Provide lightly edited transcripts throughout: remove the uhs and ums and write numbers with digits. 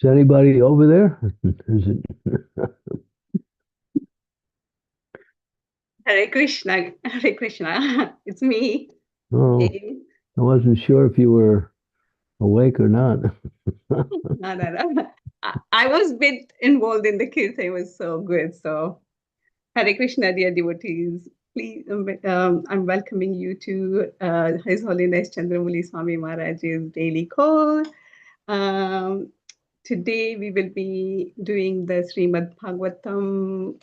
Is anybody over there? Is it? Hare Krishna, Hare Krishna. It's me Oh, again. I wasn't sure if you were awake or not. No, no, no. I was a bit involved in the kids. It was so good. So, Hare Krishna, dear devotees. Please, I'm welcoming you to His Holiness Chandramauli Swami Maharaj's daily call. Um, Today we will be doing the Srimad Bhagavatam,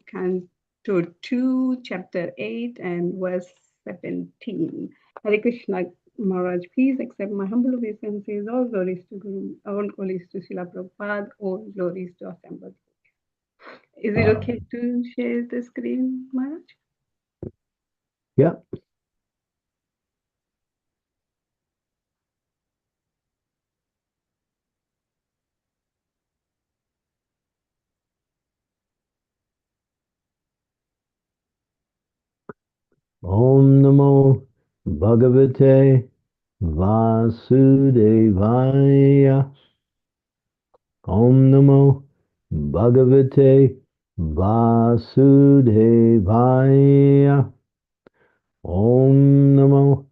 Canto 2, Chapter 8, and verse 17. Hare Krishna, Maharaj, please accept my humble obeisances. All glories to Guru, all glories to Srila Prabhupada, all glories to assembled. Is it okay to share the screen, Maharaj? Yep. Om Namo Bhagavate Vasudevaya. Om Namo Bhagavate Vasudevaya. Om Namo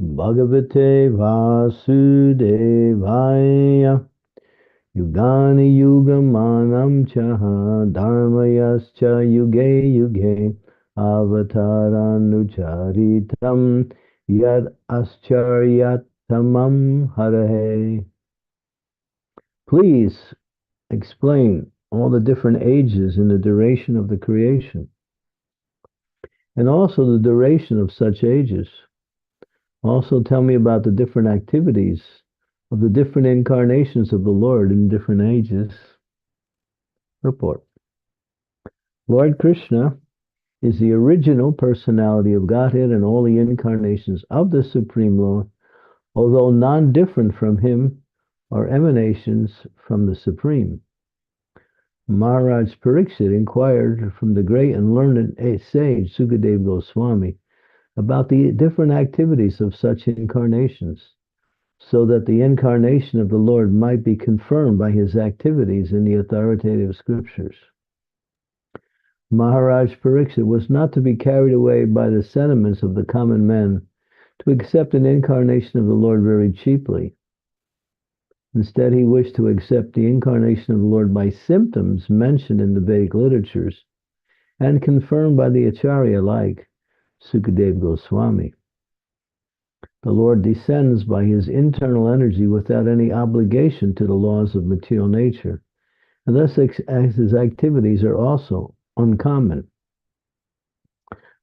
Bhagavate Vasudevaya. Yugani Yugamanam Chaha Dharmayascha Yuge Yuge Avataranucharitam Yad Ascharyatamam Harahe. Please explain all the different ages in the duration of the creation, and also the duration of such ages. Also tell me about the different activities of the different incarnations of the Lord in different ages. Report. Lord Krishna is the original personality of Godhead and all the incarnations of the Supreme Lord, although non-different from him, are emanations from the Supreme. Maharaj Pariksit inquired from the great and learned sage Sukadeva Goswami about the different activities of such incarnations, so that the incarnation of the Lord might be confirmed by his activities in the authoritative scriptures. Maharaj Pariksit was not to be carried away by the sentiments of the common men to accept an incarnation of the Lord very cheaply. Instead, he wished to accept the incarnation of the Lord by symptoms mentioned in the Vedic literatures and confirmed by the Acharya like Sukadeva Goswami. The Lord descends by his internal energy without any obligation to the laws of material nature, and thus his activities are also uncommon.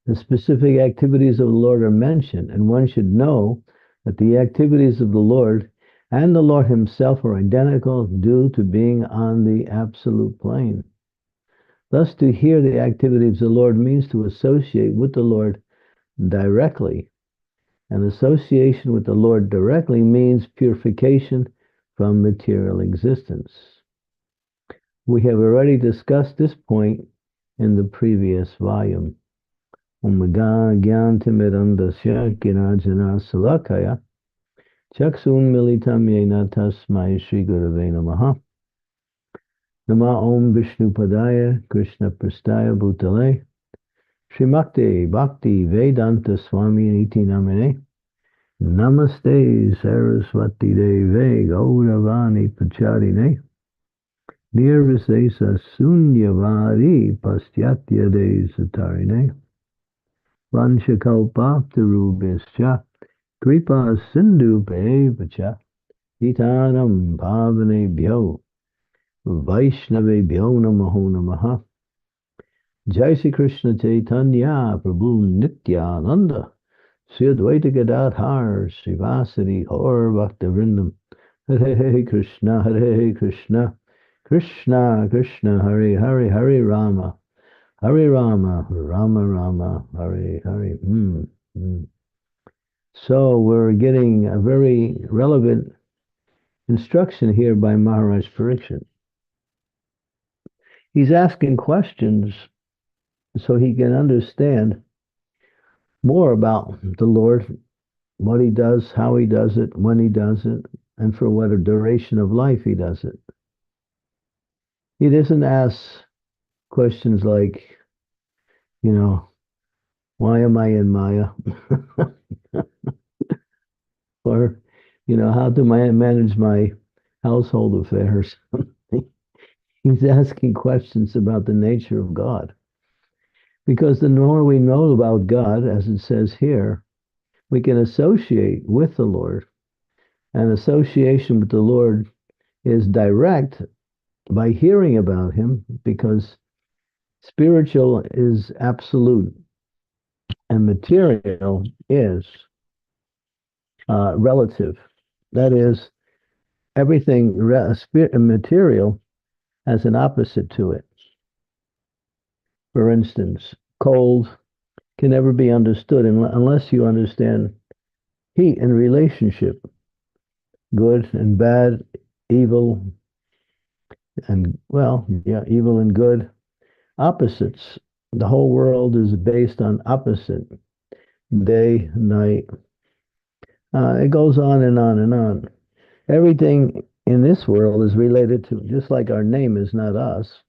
The specific activities of the Lord are mentioned, and one should know that the activities of the Lord and the Lord himself are identical due to being on the absolute plane. Thus, to hear the activities of the Lord means to associate with the Lord directly. And association with the Lord directly means purification from material existence. We have already discussed this point in the previous volume. Omega Gyantimidam Dasya Kirajana Salakaya Chaksun Militam Yena Tasmai Shri Gurave Namaha. Nama Om Vishnu Padaya Krishna Prastaya Bhutale Srimakti Bhakti Vedanta Swami Niti Namine Namaste Saraswati Deve Gauravani Pacharine Nirvisesa Sunyavari Pastyatya De Satarine Vanshakaupatarubhischa Kripa Sindhu Pevacha Hitanam Bhavanebhyo Vaishnavebhyo Namaho Namaha. Jai Sri Krishna Chaitanya Prabhu Nityananda Sri Advaita Gadadhar Srivasadi Gaur Bhaktavrindam Hare Krishna Hare Krishna Krishna Krishna Hare Hare Hare Rama Hare Rama Rama Rama Hare Hare. So we're getting a very relevant instruction here by Maharaj Pariksit. He's asking questions so he can understand more about the Lord, what he does, how he does it, when he does it, and for what a duration of life he does it. He doesn't ask questions like, why am I in Maya? Or, how do I manage my household affairs? He's asking questions about the nature of God. Because the more we know about God, as it says here, we can associate with the Lord. And association with the Lord is direct by hearing about him, because spiritual is absolute and material is relative. That is, everything material has an opposite to it. For instance, cold can never be understood unless you understand heat and relationship, good and bad, evil and, evil and good, opposites. The whole world is based on opposite, day, night. It goes on and on and on. Everything in this world is related to, just like our name is not us,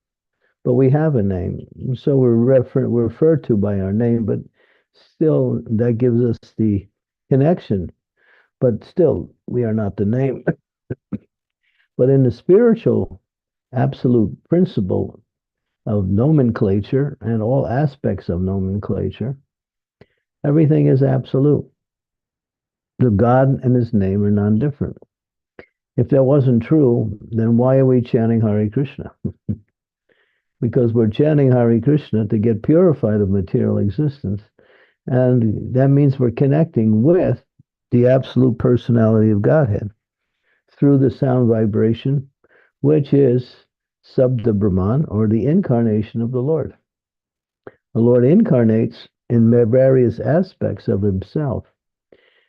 but we have a name. So we're referred to by our name, but still that gives us the connection. But still, we are not the name. But in the spiritual absolute principle of nomenclature and all aspects of nomenclature, everything is absolute. The God and his name are non-different. If that wasn't true, then why are we chanting Hare Krishna? Because we're chanting Hare Krishna to get purified of material existence. And that means we're connecting with the absolute personality of Godhead through the sound vibration, which is Sabda Brahman, or the incarnation of the Lord. The Lord incarnates in various aspects of himself.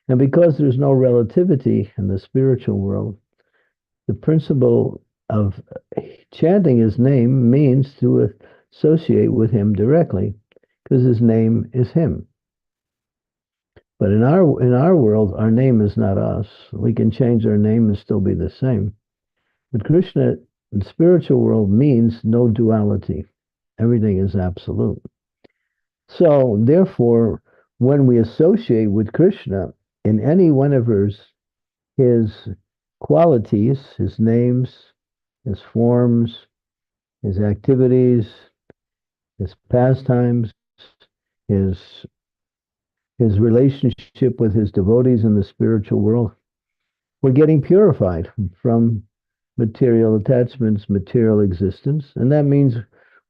And because there's no relativity in the spiritual world, the principle of chanting his name means to associate with him directly, because his name is him. But in our world, our name is not us. We can change our name and still be the same. But Krishna, in the spiritual world, means no duality. Everything is absolute. So, therefore, when we associate with Krishna in any one of his qualities, his names, his forms, his activities, his pastimes, his relationship with his devotees in the spiritual world, we're getting purified from material attachments, material existence, and that means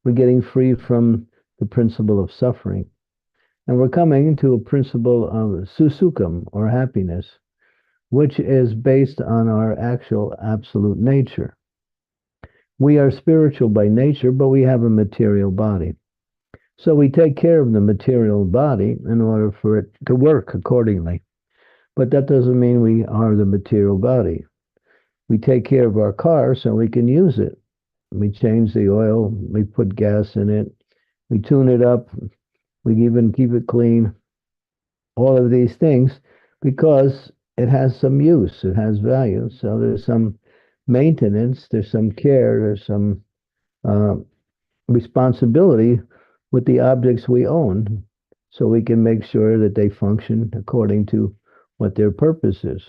we're getting free from the principle of suffering. And we're coming to a principle of susukham, or happiness, which is based on our actual absolute nature. We are spiritual by nature, but we have a material body. So we take care of the material body in order for it to work accordingly. But that doesn't mean we are the material body. We take care of our car so we can use it. We change the oil, we put gas in it, we tune it up, we even keep it clean. All of these things because it has some use, it has value. So there's some maintenance, there's some care, there's some responsibility with the objects we own, so we can make sure that they function according to what their purpose is.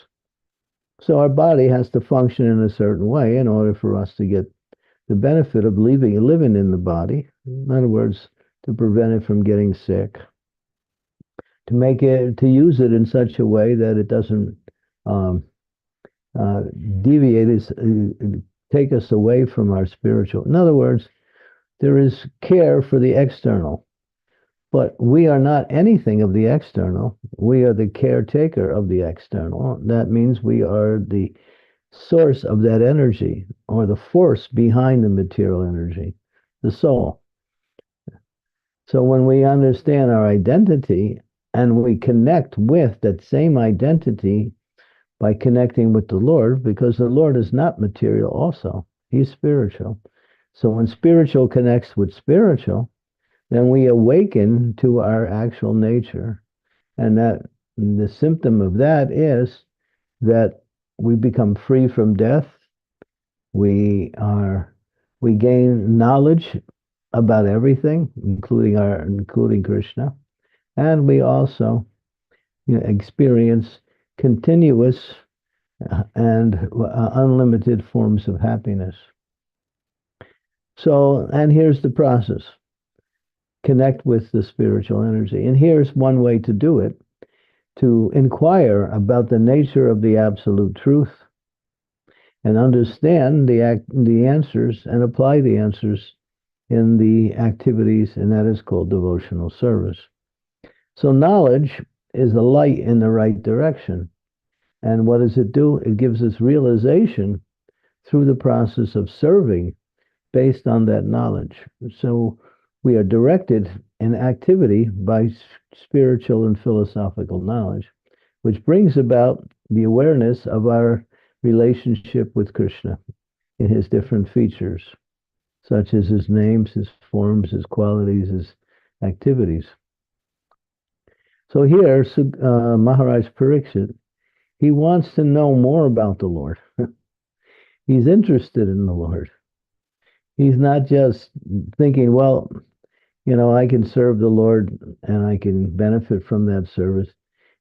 So our body has to function in a certain way in order for us to get the benefit of living in the body. In other words, to prevent it from getting sick, to use it in such a way that it doesn't deviate, take us away from our spiritual. In other words, there is care for the external, but we are not anything of the external. We are the caretaker of the external. That means we are the source of that energy, or the force behind the material energy, the soul. So when we understand our identity and we connect with that same identity by connecting with the Lord, because the Lord is not material also, he's spiritual. So when spiritual connects with spiritual, then we awaken to our actual nature. And that the symptom of that is that we become free from death. We We gain knowledge about everything, including Krishna, and we also experience continuous and unlimited forms of happiness. So, and here's the process. Connect with the spiritual energy. And here's one way to do it, to inquire about the nature of the absolute truth and understand the answers and apply the answers in the activities, and that is called devotional service. So knowledge is a light in the right direction. And what does it do? It gives us realization through the process of serving based on that knowledge. So we are directed in activity by spiritual and philosophical knowledge, which brings about the awareness of our relationship with Krishna in his different features, such as his names, his forms, his qualities, his activities. So here, Maharaj Pariksit, he wants to know more about the Lord. He's interested in the Lord. He's not just thinking, well, I can serve the Lord and I can benefit from that service.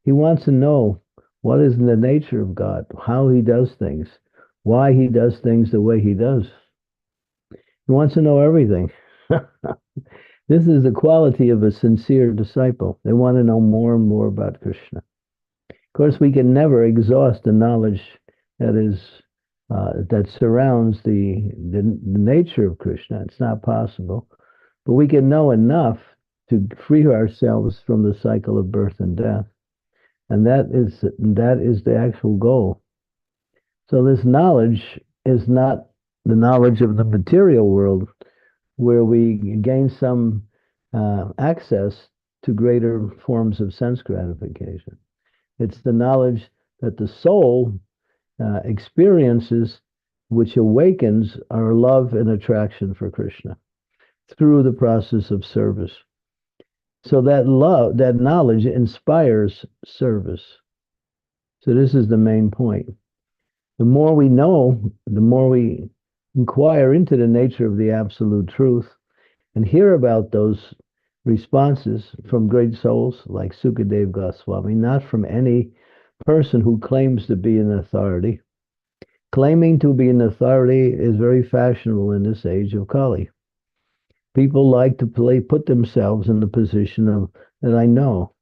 He wants to know what is the nature of God, how he does things, why he does things the way he does. He wants to know everything. This is the quality of a sincere disciple. They want to know more and more about Krishna. Of course, we can never exhaust the knowledge that surrounds the nature of Krishna. It's not possible. But we can know enough to free ourselves from the cycle of birth and death. And that is the actual goal. So this knowledge is not the knowledge of the material world, where we gain some access to greater forms of sense gratification. It's the knowledge that the soul experiences, which awakens our love and attraction for Krishna through the process of service. So that knowledge inspires service. So this is the main point. The more we know, the more we inquire into the nature of the absolute truth and hear about those responses from great souls like Sukadev Goswami, not from any person who claims to be an authority. Claiming to be an authority is very fashionable in this age of Kali. People like to put themselves in the position of that I know,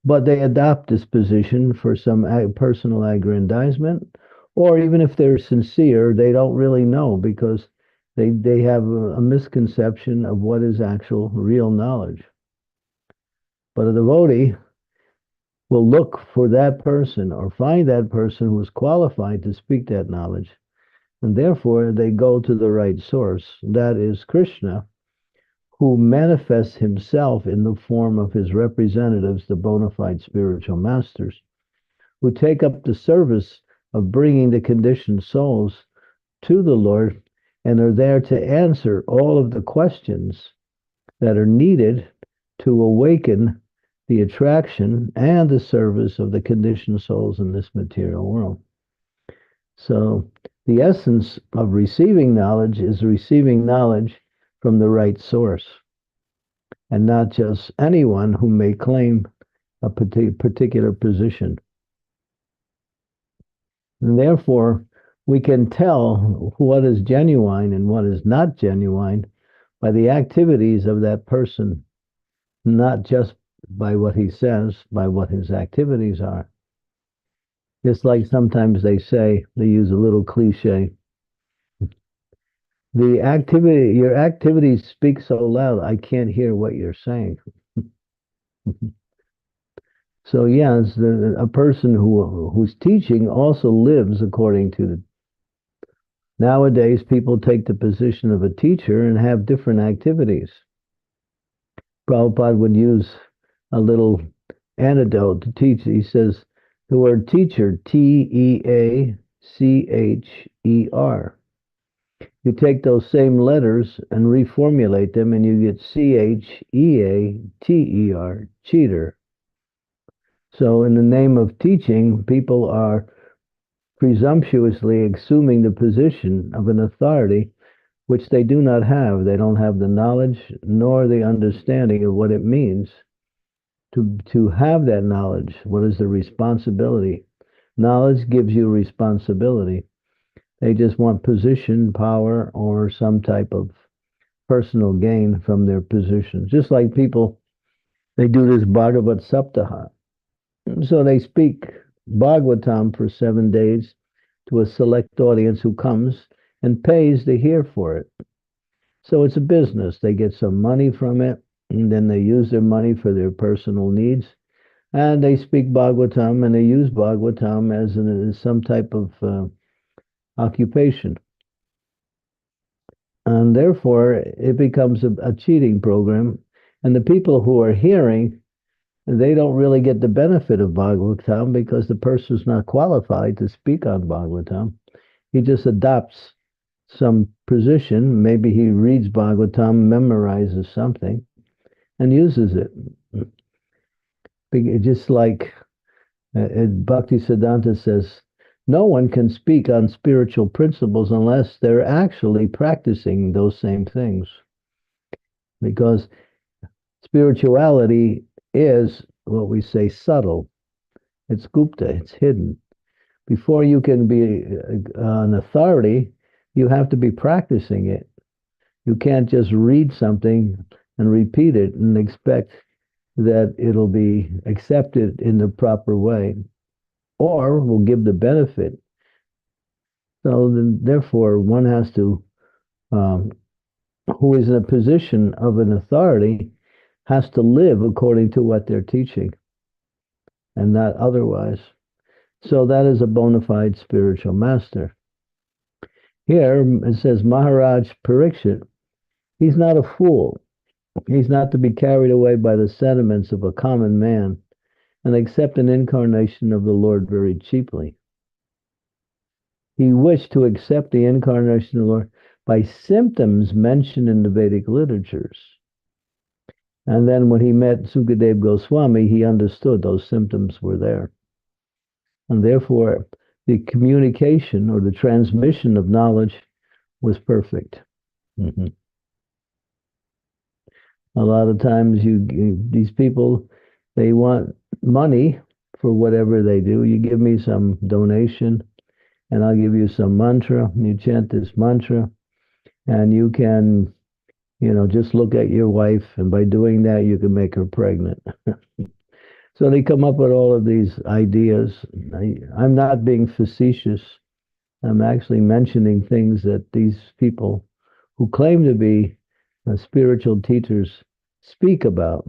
but they adopt this position for some personal aggrandizement, or even if they're sincere, they don't really know because they have a misconception of what is actual real knowledge. But a devotee will look for that person or find that person who is qualified to speak that knowledge, and therefore they go to the right source, that is Krishna, who manifests himself in the form of his representatives, the bona fide spiritual masters, who take up the service of bringing the conditioned souls to the Lord and are there to answer all of the questions that are needed to awaken the attraction and the service of the conditioned souls in this material world. So the essence of receiving knowledge is receiving knowledge from the right source, and not just anyone who may claim a particular position. And therefore, we can tell what is genuine and what is not genuine by the activities of that person, not just by what he says, by what his activities are. Just like sometimes they use a little cliche, your activities speak so loud, I can't hear what you're saying. So yes, a person who's teaching also lives according to the. Nowadays, people take the position of a teacher and have different activities. Prabhupada would use a little anecdote to teach. He says the word teacher, Teacher. You take those same letters and reformulate them, and you get Cheater, cheater. So in the name of teaching, people are presumptuously assuming the position of an authority which they do not have. They don't have the knowledge nor the understanding of what it means to have that knowledge. What is the responsibility? Knowledge gives you responsibility. They just want position, power, or some type of personal gain from their position. Just like people, they do this Bhagavad Saptaha. So they speak Bhagavatam for 7 days to a select audience who comes and pays to hear for it. So it's a business. They get some money from it, and then they use their money for their personal needs. And they speak Bhagavatam, and they use Bhagavatam as some type of occupation. And therefore, it becomes a cheating program. And the people who are hearing, they don't really get the benefit of Bhagavatam because the person's not qualified to speak on Bhagavatam. He just adopts some position. Maybe he reads Bhagavatam, memorizes something, and uses it. Just like Bhakti Siddhanta says, no one can speak on spiritual principles unless they're actually practicing those same things. Because spirituality is what we say subtle. It's gupta, it's hidden. Before you can be an authority, you have to be practicing it. You can't just read something and repeat it and expect that it'll be accepted in the proper way or will give the benefit. So then, therefore, one has to, who is in a position of an authority, has to live according to what they're teaching and not otherwise. So that is a bona fide spiritual master. Here it says Maharaj Parikshit, he's not a fool. He's not to be carried away by the sentiments of a common man and accept an incarnation of the Lord very cheaply. He wished to accept the incarnation of the Lord by symptoms mentioned in the Vedic literatures. And then when he met Sukadeva Goswami, he understood those symptoms were there. And therefore, the communication or the transmission of knowledge was perfect. Mm-hmm. A lot of times these people, they want money for whatever they do. You give me some donation and I'll give you some mantra. You chant this mantra and you can, just look at your wife, and by doing that, you can make her pregnant. So they come up with all of these ideas. I'm not being facetious. I'm actually mentioning things that these people who claim to be spiritual teachers speak about.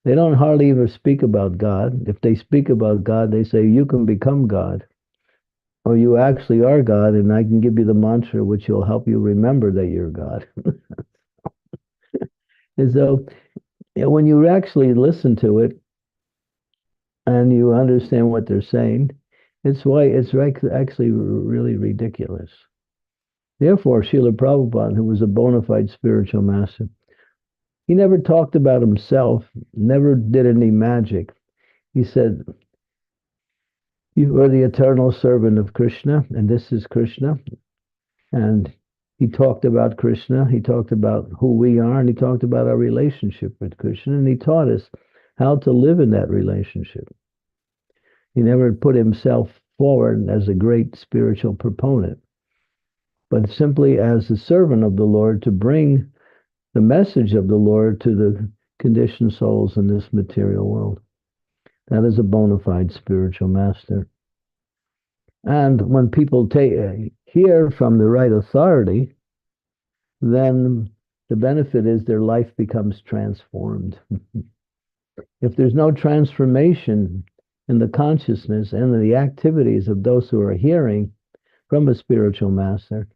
They don't hardly ever speak about God. If they speak about God, they say, you can become God, or you actually are God, and I can give you the mantra which will help you remember that you're God. And so when you actually listen to it and you understand what they're saying, it's actually really ridiculous. Therefore, Srila Prabhupada, who was a bona fide spiritual master, he never talked about himself, never did any magic. He said, you are the eternal servant of Krishna, and this is Krishna. And he talked about Krishna, he talked about who we are, and he talked about our relationship with Krishna, and he taught us how to live in that relationship. He never put himself forward as a great spiritual proponent, but simply as the servant of the Lord to bring the message of the Lord to the conditioned souls in this material world. That is a bona fide spiritual master. And when people hear from the right authority, then the benefit is their life becomes transformed. If there's no transformation in the consciousness and the activities of those who are hearing from a spiritual master,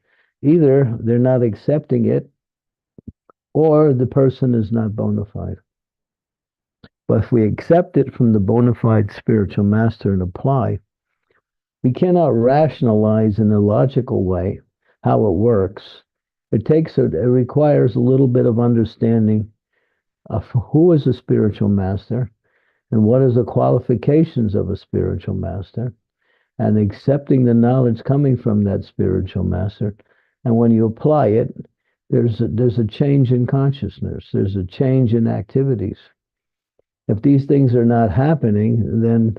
either they're not accepting it or the person is not bona fide. But if we accept it from the bona fide spiritual master and apply, we cannot rationalize in a logical way how it works. It requires a little bit of understanding of who is a spiritual master and what is the qualifications of a spiritual master, and accepting the knowledge coming from that spiritual master, And when you apply it, there's a change in consciousness. There's a change in activities. If these things are not happening, then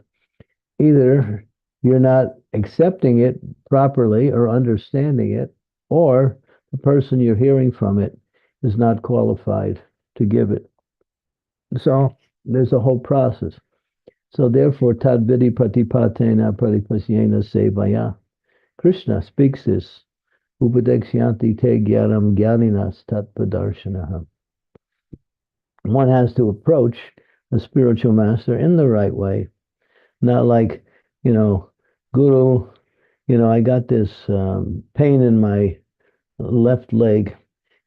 either you're not accepting it properly or understanding it, or the person you're hearing from it is not qualified to give it. So there's a whole process. So therefore, tadvidi pratipatena pratipasyena sevaya. Krishna speaks this. Upadekshyanti te gyanam gyaninas tatpadarshanaha. One has to approach a spiritual master in the right way. Not like, Guru, I got this pain in my left leg.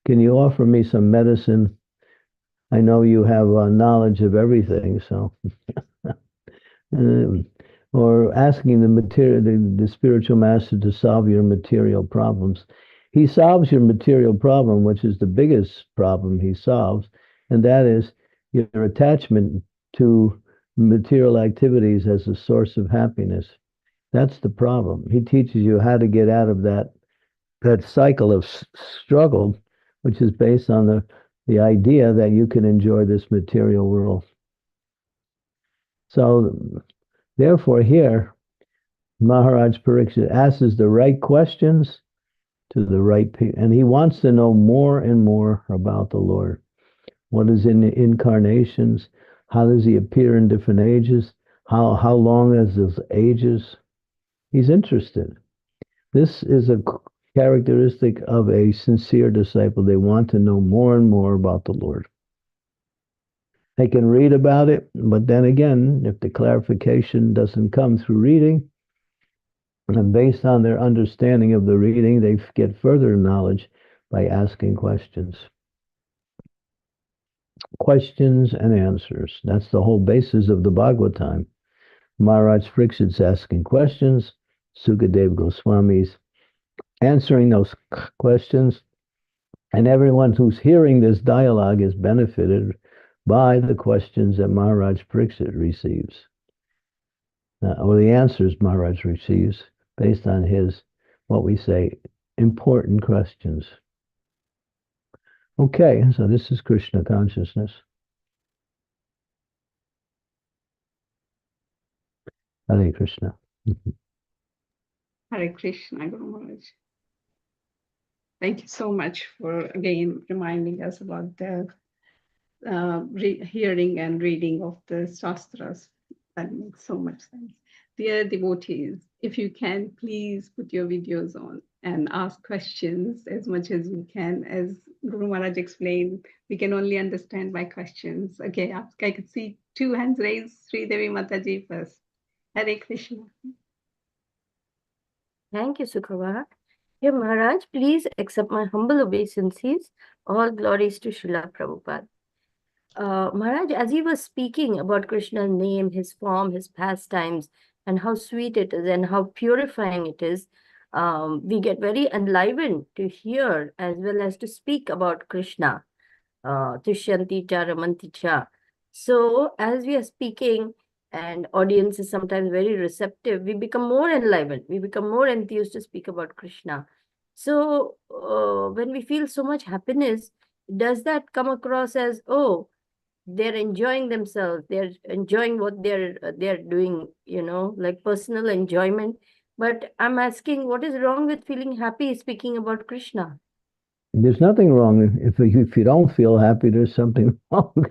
Can you offer me some medicine? I know you have knowledge of everything, so. Or asking the spiritual master to solve your material problems. He solves your material problem, which is the biggest problem he solves, and that is your attachment to material activities as a source of happiness. That's the problem. He teaches you how to get out of that cycle of struggle, which is based on the idea that you can enjoy this material world. So, therefore, here, Maharaj Pariksit asks the right questions to the right people, and he wants to know more and more about the Lord. What is in the incarnations? How does he appear in different ages? How long is his ages? He's interested. This is a characteristic of a sincere disciple. They want to know more and more about the Lord. They can read about it, but then again, if the clarification doesn't come through reading, and based on their understanding of the reading, they get further knowledge by asking questions. Questions and answers. That's the whole basis of the Bhagavatam. Maharaj Parikshit's asking questions, Sukadeva Goswami's answering those questions, and everyone who's hearing this dialogue is benefited by the questions that Maharaj Pariksit receives, or the answers Maharaj receives based on his, what we say, important questions. Okay, so this is Krishna consciousness. Hare Krishna. Hare Krishna, Guru Maharaj. Thank you so much for again reminding us about the hearing and reading of the Shastras. That makes so much sense. Dear devotees, if you can, please put your videos on and ask questions as much as you can. As Guru Maharaj explained, we can only understand by questions. Okay, I could see 2 hands raised. Sri Devi Mataji first. Hare Krishna. Thank you, Sukhavar. Dear Maharaj, please accept my humble obeisances. All glories to Srila Prabhupada. Maharaj, as he was speaking about Krishna's name, his form, his pastimes, and how sweet it is and how purifying it is, we get very enlivened to hear as well as to speak about Krishna. Tushyanti cha ramanti cha. So, as we are speaking, and audience is sometimes very receptive, we become more enlivened, we become more enthused to speak about Krishna. So, when we feel so much happiness, does that come across as, oh, they're enjoying themselves, they're enjoying what they're doing, like personal enjoyment? But I'm asking, what is wrong with feeling happy speaking about Krishna? There's nothing wrong. If you don't feel happy, there's something wrong.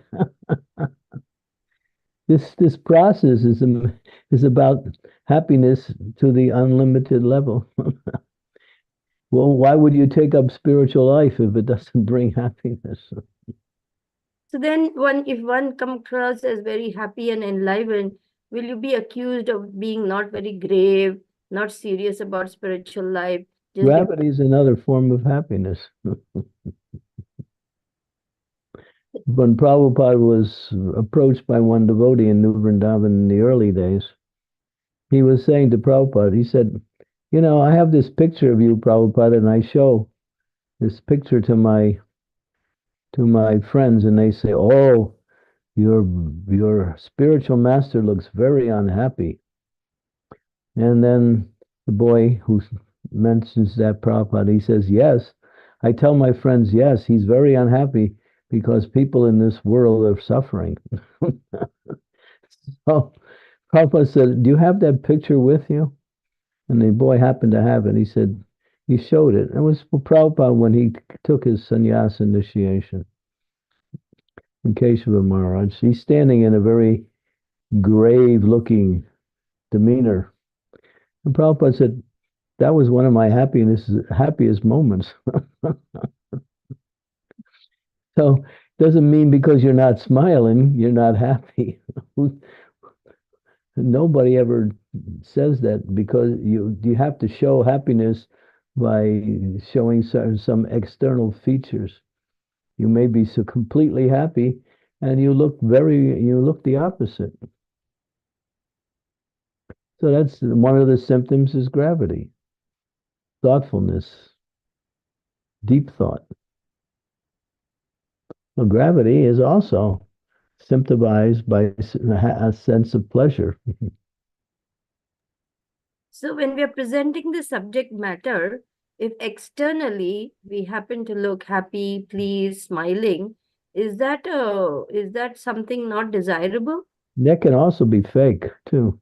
This process is about happiness to the unlimited level. Well, why would you take up spiritual life if it doesn't bring happiness? So then, if one comes across as very happy and enlivened, will you be accused of being not very grave, not serious about spiritual life? Gravity is another form of happiness. When Prabhupada was approached by one devotee in New Vrindavan in the early days, he was saying to Prabhupada, he said, I have this picture of you, Prabhupada, and I show this picture to my friends, and they say, oh, your spiritual master looks very unhappy. And then the boy, who mentions that Prabhupada, he says, yes, I tell my friends, yes, he's very unhappy because people in this world are suffering. So Prabhupada said, do you have that picture with you? And the boy happened to have it. He said, he showed it. It was for Prabhupada when he took his sannyas initiation in Keshava Maharaj. He's standing in a very grave-looking demeanor. And Prabhupada said, that was one of my happiest moments. So doesn't mean because you're not smiling, you're not happy. Nobody ever says that, because you have to show happiness by showing some external features. You may be so completely happy and you look the opposite. So that's one of the symptoms is gravity, thoughtfulness, deep thought. Well, gravity is also symptomized by a sense of pleasure. So when we are presenting the subject matter, if externally we happen to look happy, pleased, smiling, is that something not desirable? That can also be fake too.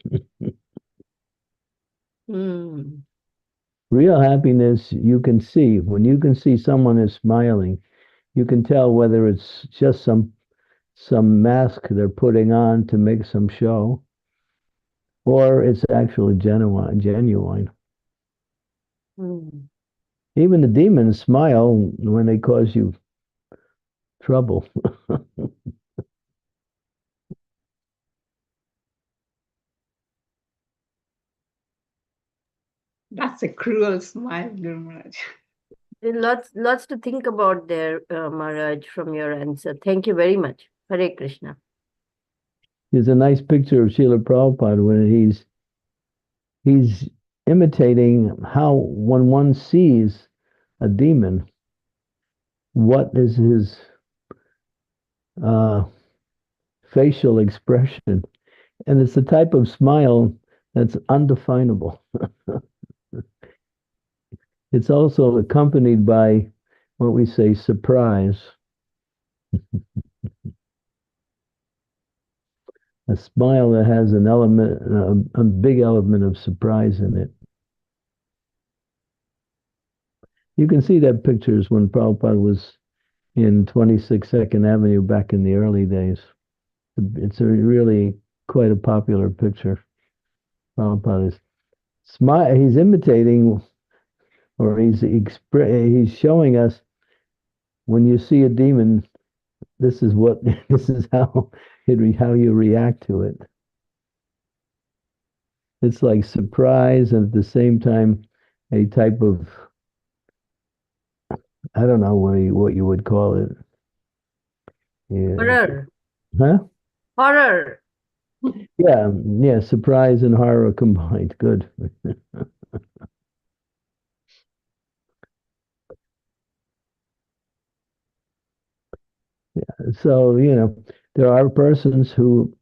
Real happiness you can see. When you can see someone is smiling, you can tell whether it's just some mask they're putting on to make some show, or it's actually genuine. Even the demons smile when they cause you trouble. That's a cruel smile, Guru Maharaj. Lots to think about there, Maharaj, from your answer. Thank you very much. Hare Krishna. There's a nice picture of Srila Prabhupada when he's imitating how when one sees a demon, what is his facial expression. And it's the type of smile that's undefinable. It's also accompanied by what we say surprise. A smile that has an element, a big element of surprise in it. You can see that pictures when Prabhupada was in 26 Second Avenue back in the early days. It's really quite a popular picture. Prabhupada is he's imitating, or he's showing us, when you see a demon, this is how you react to it. It's like surprise, and at the same time a type of, I don't know what you would call it. Yeah. Horror. Huh? Horror. Yeah, surprise and horror combined. Good. So, there are persons who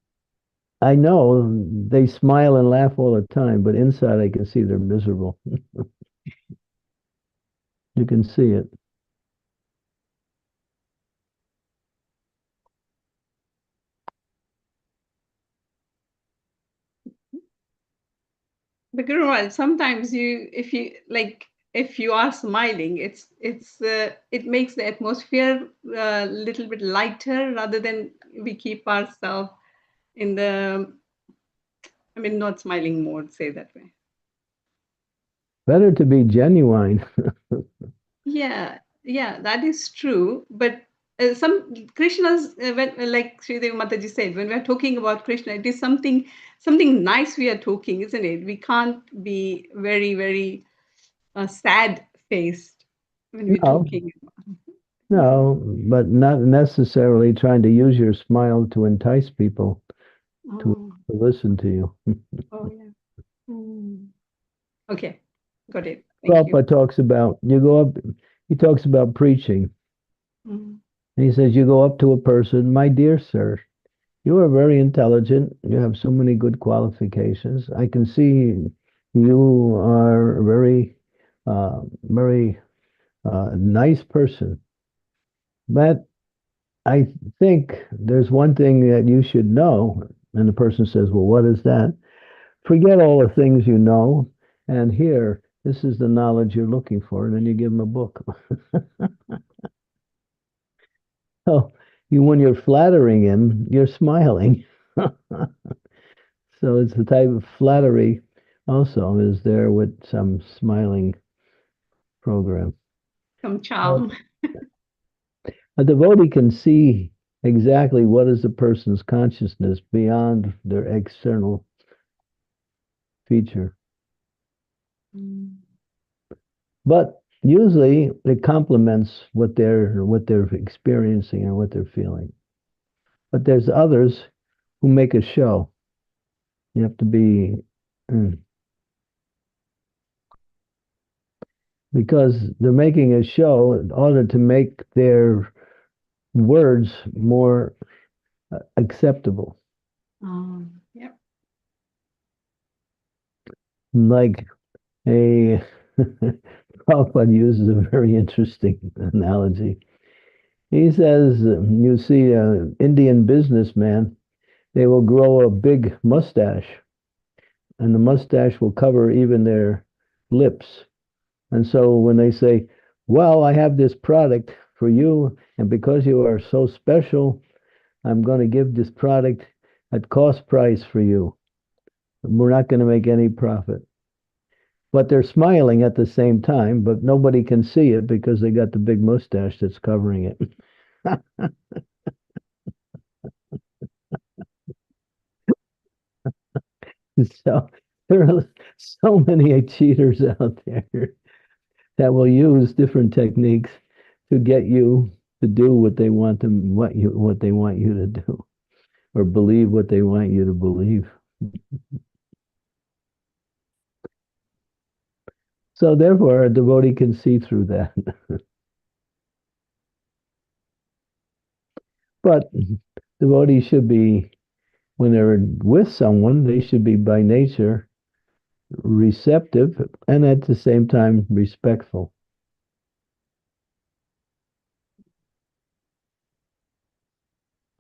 I know they smile and laugh all the time, but inside I can see they're miserable. You can see it. But Guru Maharaj, sometimes if you are smiling, it makes the atmosphere a little bit lighter, rather than we keep ourselves in not smiling mode, say that way. Better to be genuine. Yeah, that is true. But some Krishna's, like Sridevi Mataji said, when we are talking about Krishna, it is something nice we are talking, isn't it? We can't be very, very sad faced when we're No, talking. no, but not necessarily trying to use your smile to entice people to listen to you. Oh, yeah. Okay, got it. Thank you. Prabhupada talks about, he talks about preaching. And he says, you go up to a person, my dear sir, you are very intelligent. You have so many good qualifications. I can see you are very very nice person. But I think there's one thing that you should know. And the person says, well, what is that? Forget all the things you know. And here, this is the knowledge you're looking for. And then you give them a book. So when you're flattering him, you're smiling. So it's the type of flattery also is there with some smiling program. Some charm. A devotee can see exactly what is the person's consciousness beyond their external feature. But usually it complements what they're experiencing and what they're feeling. But there's others who make a show. You have to be because they're making a show in order to make their words more acceptable. Yep. Like a Prabhupada uses a very interesting analogy. He says, you see an Indian businessman, they will grow a big mustache, and the mustache will cover even their lips. And so when they say, well, I have this product for you, and because you are so special, I'm going to give this product at cost price for you. We're not going to make any profit. But they're smiling at the same time, but nobody can see it because they got the big mustache that's covering it. So there are so many cheaters out there that will use different techniques to get you to do what they want them, what they want you to do, or believe what they want you to believe. So therefore, a devotee can see through that. But devotees should be, when they're with someone, they should be by nature receptive and at the same time respectful.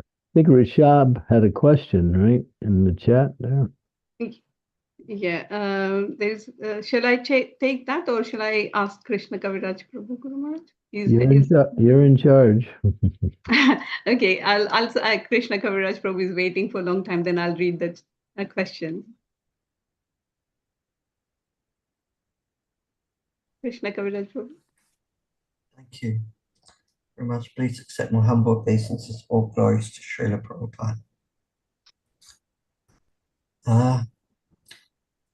I think Rishab had a question, right, in the chat there. Yeah, there's. Shall I take that, or shall I ask Krishna Kaviraj Prabhu Guru Maharaj? You're in charge. Okay, I'll Krishna Kaviraj Prabhu is waiting for a long time. Then I'll read that question. Krishna Kaviraj Prabhu. Thank you very much. Please accept my humble obeisances. All glories to Srila Prabhupada.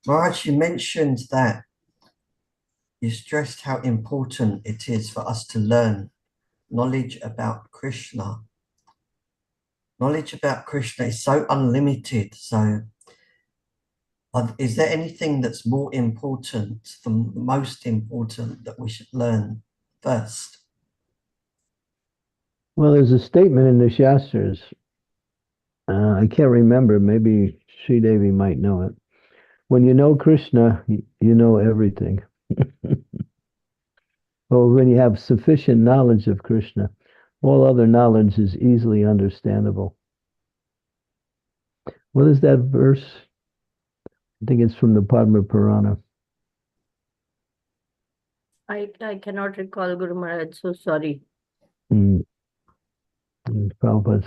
Maharaj, you mentioned that you stressed how important it is for us to learn knowledge about Krishna. Knowledge about Krishna is so unlimited. So is there anything that's more important, the most important, that we should learn first? Well, there's a statement in the Shastras. I can't remember. Maybe Sridevi might know it. When you know Krishna, you know everything. Or when you have sufficient knowledge of Krishna, all other knowledge is easily understandable. What is that verse? I think it's from the Padma Purana. I cannot recall, Guru Maharaj, so sorry. Prabhupada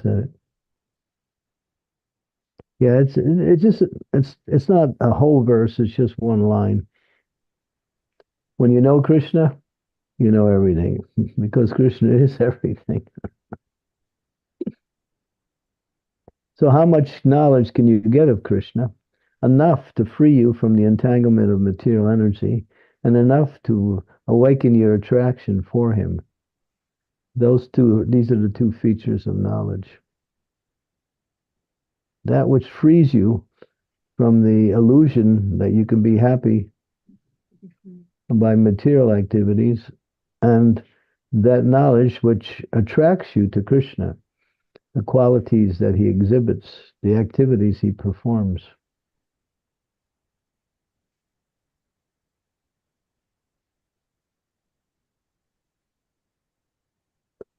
said it. Yeah, it's not a whole verse, it's just one line. When you know Krishna, you know everything, because Krishna is everything. So how much knowledge can you get of Krishna? Enough to free you from the entanglement of material energy, and enough to awaken your attraction for him. These are the two features of knowledge. That which frees you from the illusion that you can be happy by material activities, and that knowledge which attracts you to Krishna, the qualities that he exhibits, the activities he performs.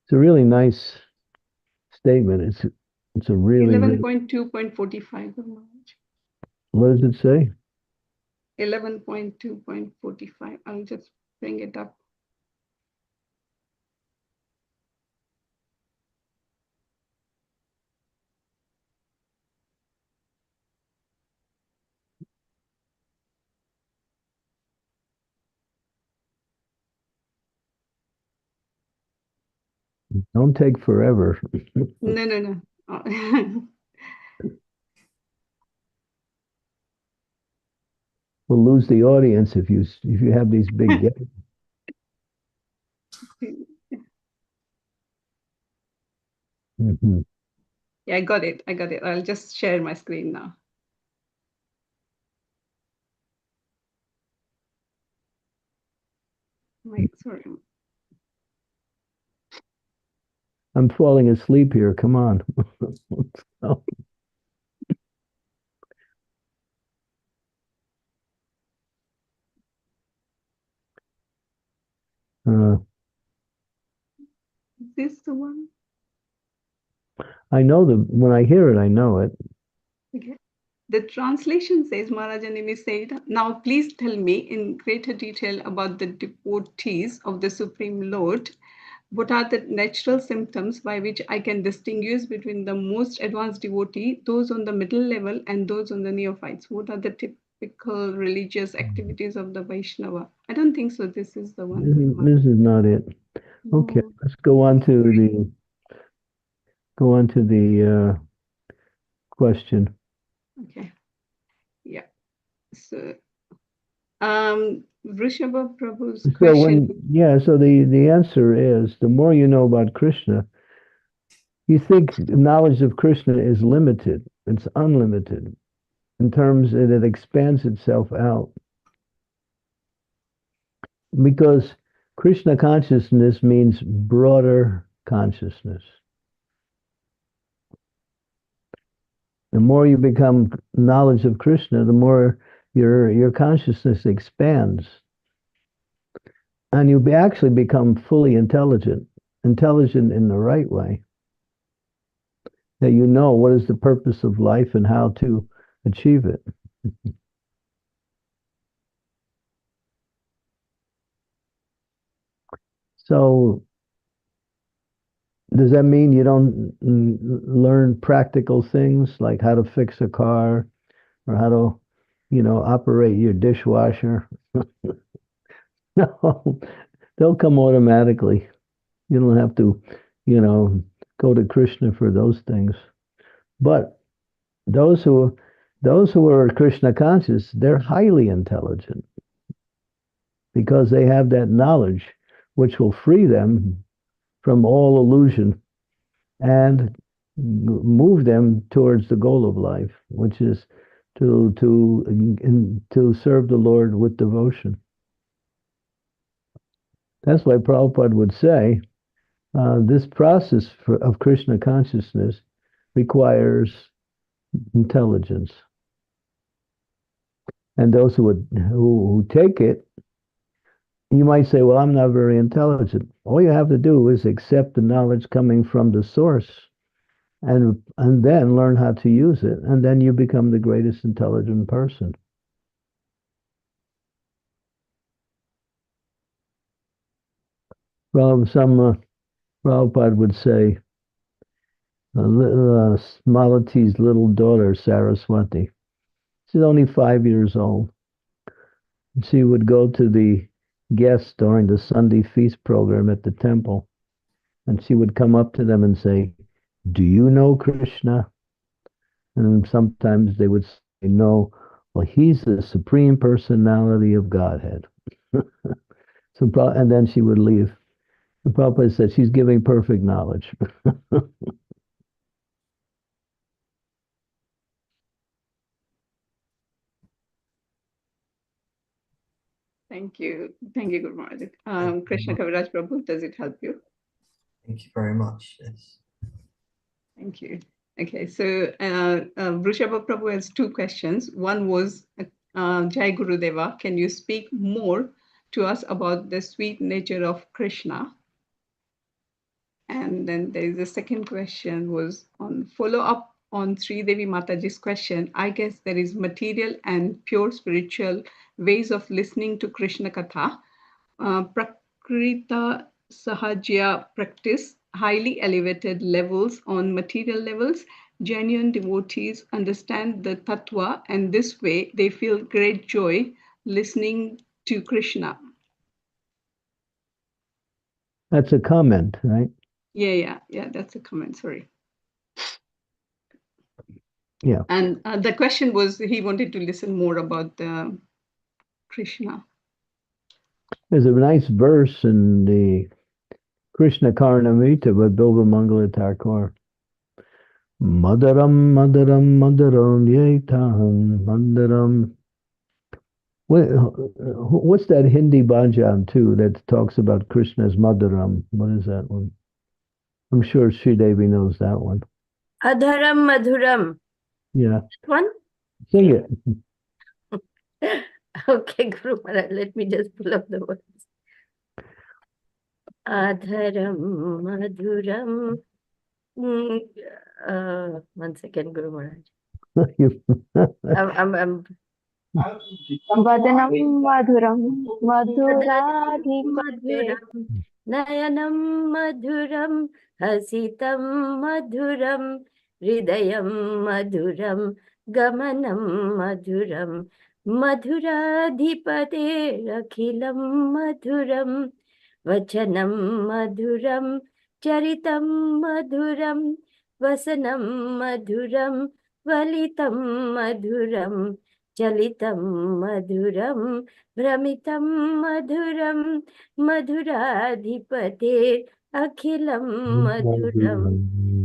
It's a really nice statement. It's a really, really 11.2.45. what does it say? 11.2.45. I'll just bring it up. Don't take forever. No. We'll lose the audience if you have these big gaps. Mhm. Yeah, I got it. I'll just share my screen now. Sorry. I'm falling asleep here. Come on. Is this the one? I know when I hear it, I know it. Okay. The translation says, Maharajanimi said, now please tell me in greater detail about the devotees of the Supreme Lord. What are the natural symptoms by which I can distinguish between the most advanced devotee, those on the middle level, and those on the neophytes? What are the typical religious activities of the Vaishnava? I don't think so. This is the one. This is not it. Okay, No. let's go on to the question. Okay. Yeah. So, Vrishabha Prabhu's So question. so the answer is the more you know about Krishna, you think knowledge of Krishna is limited. It's unlimited in terms that it expands itself out. Because Krishna consciousness means broader consciousness. The more you become knowledge of Krishna, the more your consciousness expands. And you actually become fully intelligent in the right way. That you know what is the purpose of life and how to achieve it. So, does that mean you don't learn practical things like how to fix a car or how to, operate your dishwasher? No, they'll come automatically. You don't have to, go to Krishna for those things. But those who are Krishna conscious, they're highly intelligent because they have that knowledge which will free them from all illusion and move them towards the goal of life, which is to serve the Lord with devotion. That's why Prabhupada would say this process of Krishna consciousness requires intelligence. And those who take it, you might say, well, I'm not very intelligent. All you have to do is accept the knowledge coming from the source and then learn how to use it. And then you become the greatest intelligent person. Well, some Prabhupada would say, Malati's little daughter, Saraswati, she's only 5 years old. She would go to the guests during the Sunday feast program at the temple, and she would come up to them and say, do you know Krishna? And sometimes they would say, no, well, he's the supreme personality of Godhead. And then she would leave. The Prabhupada said she's giving perfect knowledge. Thank you, Guru Maharaj. Krishna Kaviraj Prabhu, does it help you? Thank you very much. Yes. Thank you. Okay, so Vrishabha Prabhu has two questions. One was, Jai Guru Deva, can you speak more to us about the sweet nature of Krishna? And then there is a second question was on follow up on Sri Devi Mataji's question. I guess there is material and pure spiritual ways of listening to Krishna Katha. Prakrita Sahajya practice, highly elevated levels on material levels. Genuine devotees understand the tattva, and this way they feel great joy listening to Krishna. That's a comment, right? Yeah, that's a comment, sorry. Yeah. And the question was, he wanted to listen more about the Krishna. There's a nice verse in the Krishna Karnamrita by Bilva Mangala Thakur. Madaram, madaram, madaram, yetaham, madaram. What's that Hindi bhajan too that talks about Krishna's madaram? What is that one? I'm sure Sri Devi knows that one. Adharam Madhuram. Yeah. One? Sing it. Okay, Guru Maharaj, let me just pull up the words. Adharam Madhuram. One second, Guru Maharaj. I'm Vadanam madhuram madhuradhipate Nayanam madhuram hasitam madhuram hridayam madhuram gamanam madhuram madhuradhipate akhilam madhuram vachanam madhuram charitam madhuram vasanam madhuram valitam madhuram chalitam madhuram भ्रमितं मधुरं मधुराधिपते अखिलं मधुरं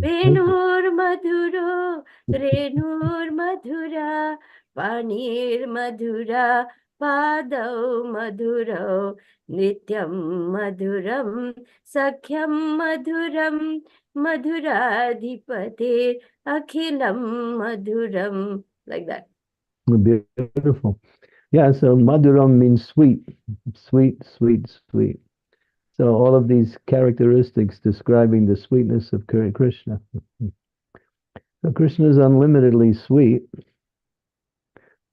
वेणुर्मधुरो रेणुर्मधुरा पाणिर्मधुरा पादौ मधुरौ नित्यं मधुरं सख्यं मधुरं मधुराधिपते अखिलं मधुरं, like that. Beautiful. Yeah, so Madhuram means sweet, sweet, sweet, sweet. So all of these characteristics describing the sweetness of Krishna. So Krishna is unlimitedly sweet.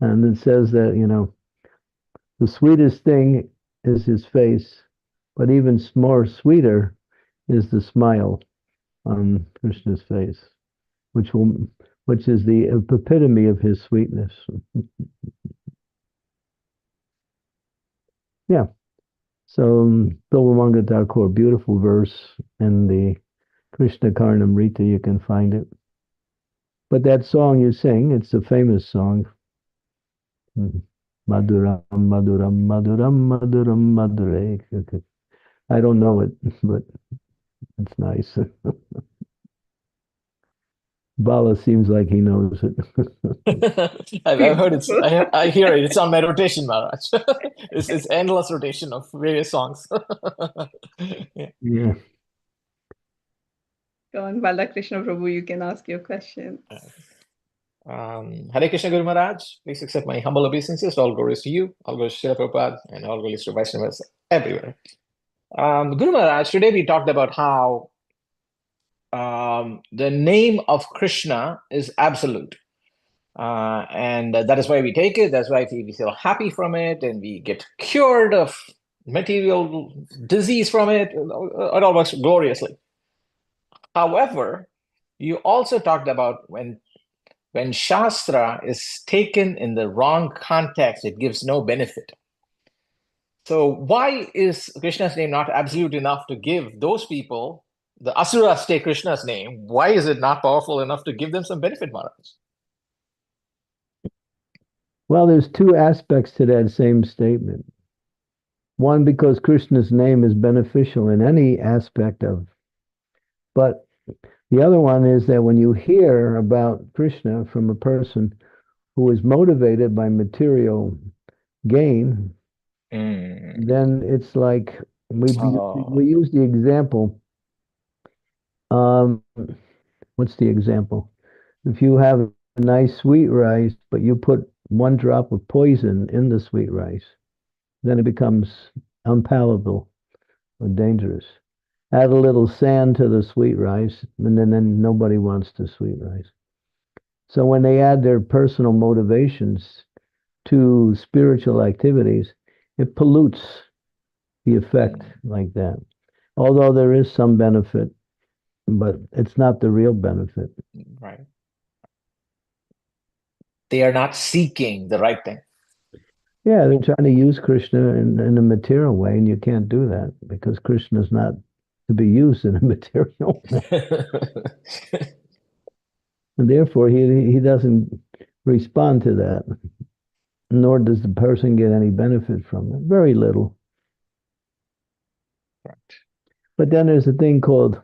And it says that, the sweetest thing is his face, but even more sweeter is the smile on Krishna's face, which is the epitome of his sweetness. Yeah. So Bilvamanga Thakur, beautiful verse in the Krishna Karnamrita, you can find it. But that song you sing, it's a famous song. Maduram, Maduram, Maduram, Maduram, Madure. I don't know it, but it's nice. Bala seems like he knows it. I've heard it. I hear it. It's on my rotation, Maharaj. It's endless rotation of various songs. Yeah. Go on, Balakrishna Prabhu, you can ask your question. Hare Krishna Guru Maharaj, please accept my humble obeisances. All glories to you, all glories to Srila Prabhupada, and all glories to Vaishnavas everywhere. Guru Maharaj, today we talked about how the name of Krishna is absolute. And that is why we take it. That's why we feel happy from it, and we get cured of material disease from it. It all works gloriously. However, you also talked about when Shastra is taken in the wrong context, it gives no benefit. So why is Krishna's name not absolute enough to give those people, the Asuras take Krishna's name, why is it not powerful enough to give them some benefit, Maharaj? Well, there's two aspects to that same statement. One, because Krishna's name is beneficial in any aspect of, but the other one is that when you hear about Krishna from a person who is motivated by material gain, then it's like we use the example. What's the example? If you have a nice sweet rice, but you put one drop of poison in the sweet rice, then it becomes unpalatable or dangerous. add a little sand to the sweet rice, and then nobody wants the sweet rice. So when they add their personal motivations to spiritual activities, it pollutes the effect like that. Although there is some benefit, but it's not the real benefit. Right. They are not seeking the right thing. Yeah, they're trying to use Krishna in a material way, and you can't do that because Krishna is not to be used in a material way. And therefore, he doesn't respond to that, nor does the person get any benefit from it. Very little. Right. But then there's a thing called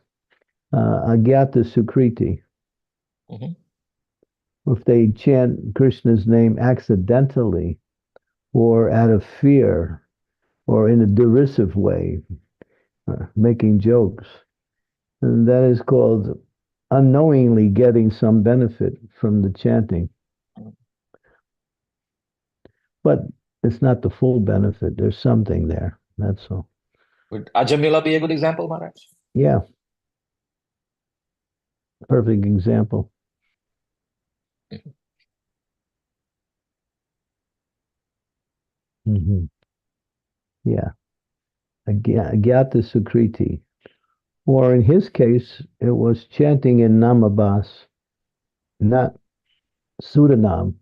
Agyata Sukriti. Mhm. If they chant Krishna's name accidentally or out of fear or in a derisive way, making jokes, and that is called unknowingly getting some benefit from the chanting. But it's not the full benefit. There's something there. That's all. Would Ajamila be a good example, Maharaj? Yeah. Perfect example. Mm-hmm. Yeah. Agyata Sukriti. Or in his case, it was chanting in Namabas, not Sudanam.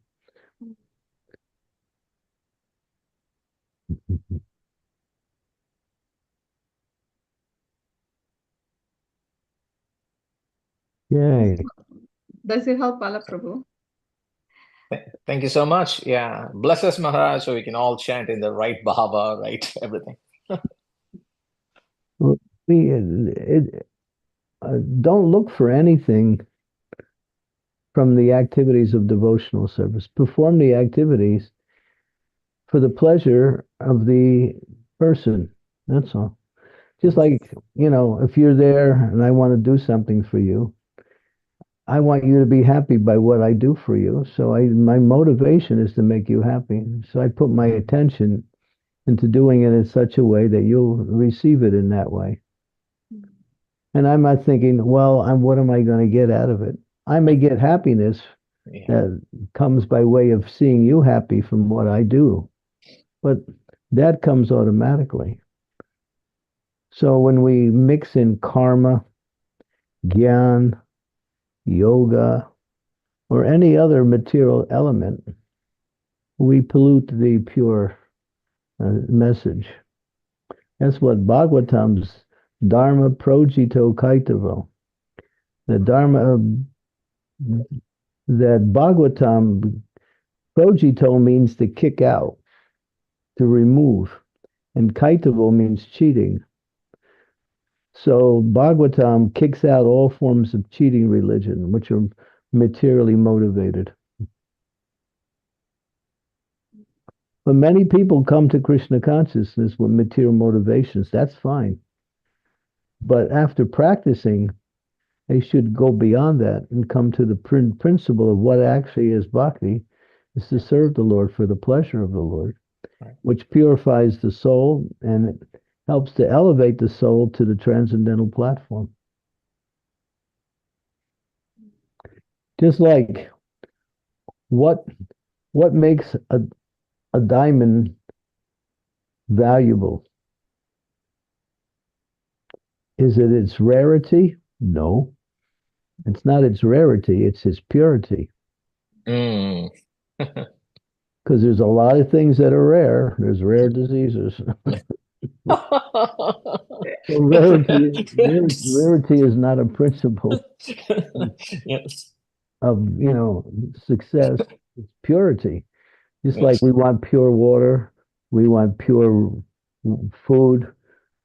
Yay. Does it help, Bala Prabhu? Thank you so much. Yeah. Bless us, Maharaj, so we can all chant in the right bhava, right? Everything. Well, don't look for anything from the activities of devotional service. Perform the activities for the pleasure of the person. That's all. Just like, if you're there and I want to do something for you, I want you to be happy by what I do for you. So my motivation is to make you happy. So I put my attention into doing it in such a way that you'll receive it in that way. And I'm not thinking, well, what am I going to get out of it? I may get happiness that comes by way of seeing you happy from what I do, but that comes automatically. So when we mix in karma, gyan, yoga, or any other material element, we pollute the pure message. That's what Bhagavatam's Dharma Projito Kaitavo. The Dharma that Bhagavatam Projito means to kick out, to remove, and Kaitavo means cheating. So Bhagavatam kicks out all forms of cheating religion, which are materially motivated. But many people come to Krishna consciousness with material motivations. That's fine. But after practicing, they should go beyond that and come to the principle of what actually is bhakti, is to serve the Lord for the pleasure of the Lord, Right. which purifies the soul and it helps to elevate the soul to the transcendental platform. Just like what makes a diamond valuable? Is it its rarity? No. It's not its rarity, it's its purity. Mm. Because there's a lot of things that are rare. There's rare diseases. So rarity is not a principle Yes. of success. It's purity. Just Yes. like we want pure water, we want pure food,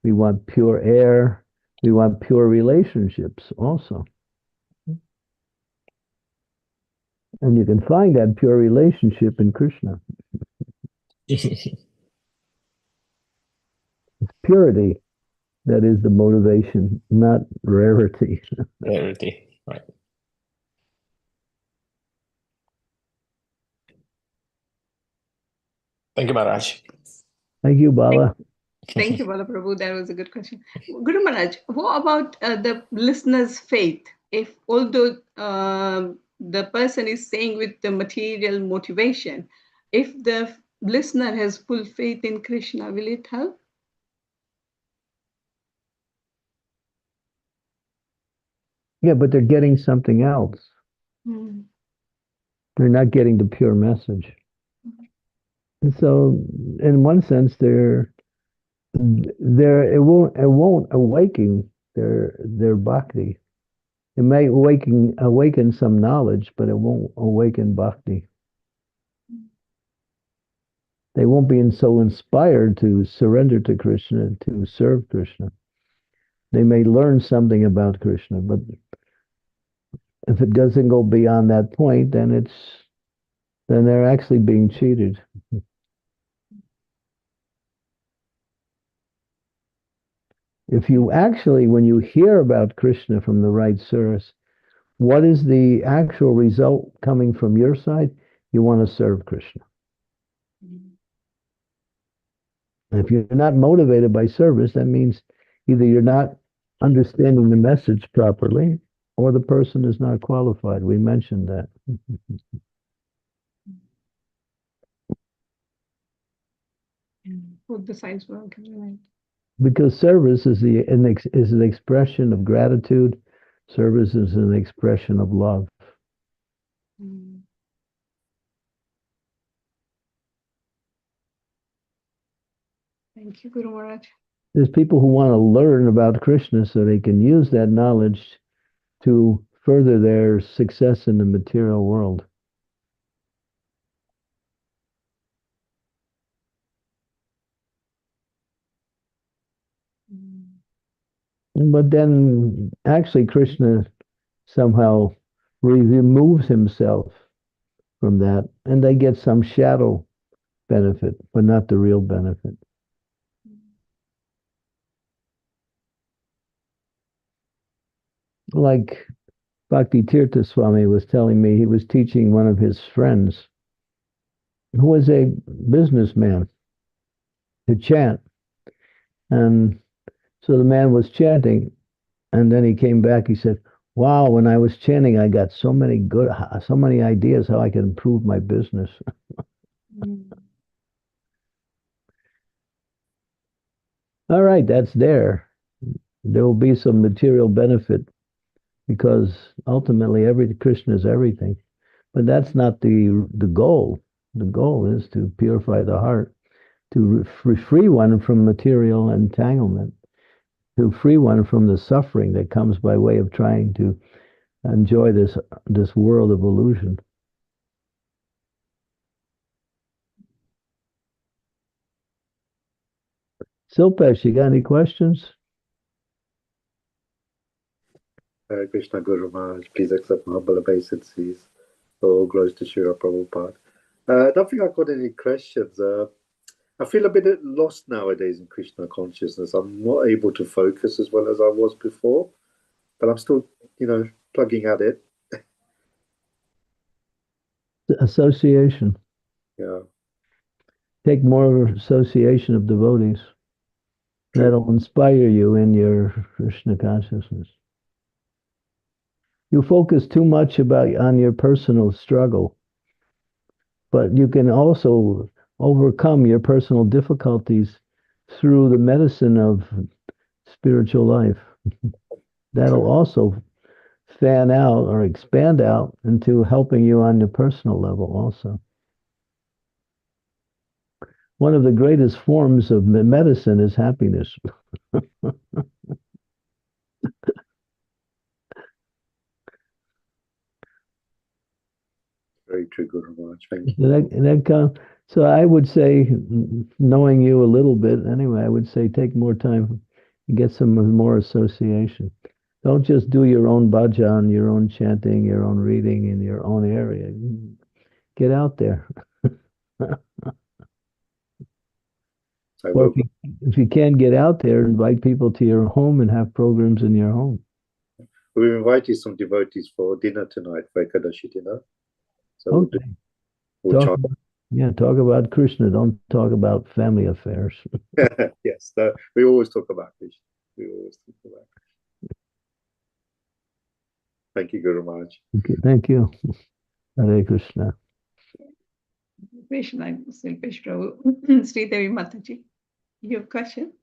we want pure air, we want pure relationships also. And you can find that pure relationship in Krishna. Purity that is the motivation, not rarity. Rarity. Right. Thank you, Maharaj. Thank you, Bala. Thank you, Bala Prabhu. That was a good question. Guru Maharaj, what about the listener's faith? If although the person is saying with the material motivation, if the listener has full faith in Krishna, will it help? Yeah, but they're getting something else. They're not getting the pure message. And so, in one sense, it won't awaken their bhakti. It may awaken some knowledge, but it won't awaken bhakti. They won't be so inspired to surrender to Krishna, to serve Krishna. They may learn something about Krishna, but if it doesn't go beyond that point, then they're actually being cheated. If you actually, when you hear about Krishna from the right source, what is the actual result coming from your side? You want to serve Krishna. If you're not motivated by service, that means either you're not understanding the message properly or the person is not qualified. We mentioned that. Both the sides were okay, right? Because service is an expression of gratitude. Service is an expression of love. Thank you, Guru Maharaj. There's people who want to learn about Krishna so they can use that knowledge to further their success in the material world. But then actually Krishna somehow removes himself from that, and they get some shadow benefit, but not the real benefit. Like Bhakti Tirtha Swami was telling me, he was teaching one of his friends who was a businessman to chant. And so the man was chanting, and then he came back, he said, wow, when I was chanting, I got so many ideas how I can improve my business. All right, that's there. There will be some material benefit because ultimately Krishna is everything. But that's not the goal. The goal is to purify the heart, to free one from material entanglement, to free one from the suffering that comes by way of trying to enjoy this world of illusion. Silpesh, you got any questions? Hare Krishna Guru Maharaj, please accept my humble obeisances. All glories to Srila Prabhupada. I don't think I've got any questions. I feel a bit lost nowadays in Krishna consciousness. I'm not able to focus as well as I was before, but I'm still, plugging at it. Association. Yeah. Take more association of devotees. That'll inspire you in your Krishna consciousness. You focus too much on your personal struggle, but you can also overcome your personal difficulties through the medicine of spiritual life. That'll also fan out or expand out into helping you on the personal level also. One of the greatest forms of medicine is happiness. Very true, Guru Maharaj. Thank you. So I would say, knowing you a little bit anyway, I would say take more time and get some more association. Don't just do your own bhajan, your own chanting, your own reading in your own area. Get out there. Or if you can't get out there, invite people to your home and have programs in your home. We've invited some devotees for dinner tonight, for Ekadashi dinner. So okay. Yeah, talk about Krishna. Don't talk about family affairs. Yes, we always talk about Krishna. We always talk about Krishna. Thank you, Guru Maharaj. Okay, thank you. Hare Krishna. Krishna, Silpesh Prabhu. Sridevi Mataji, your question?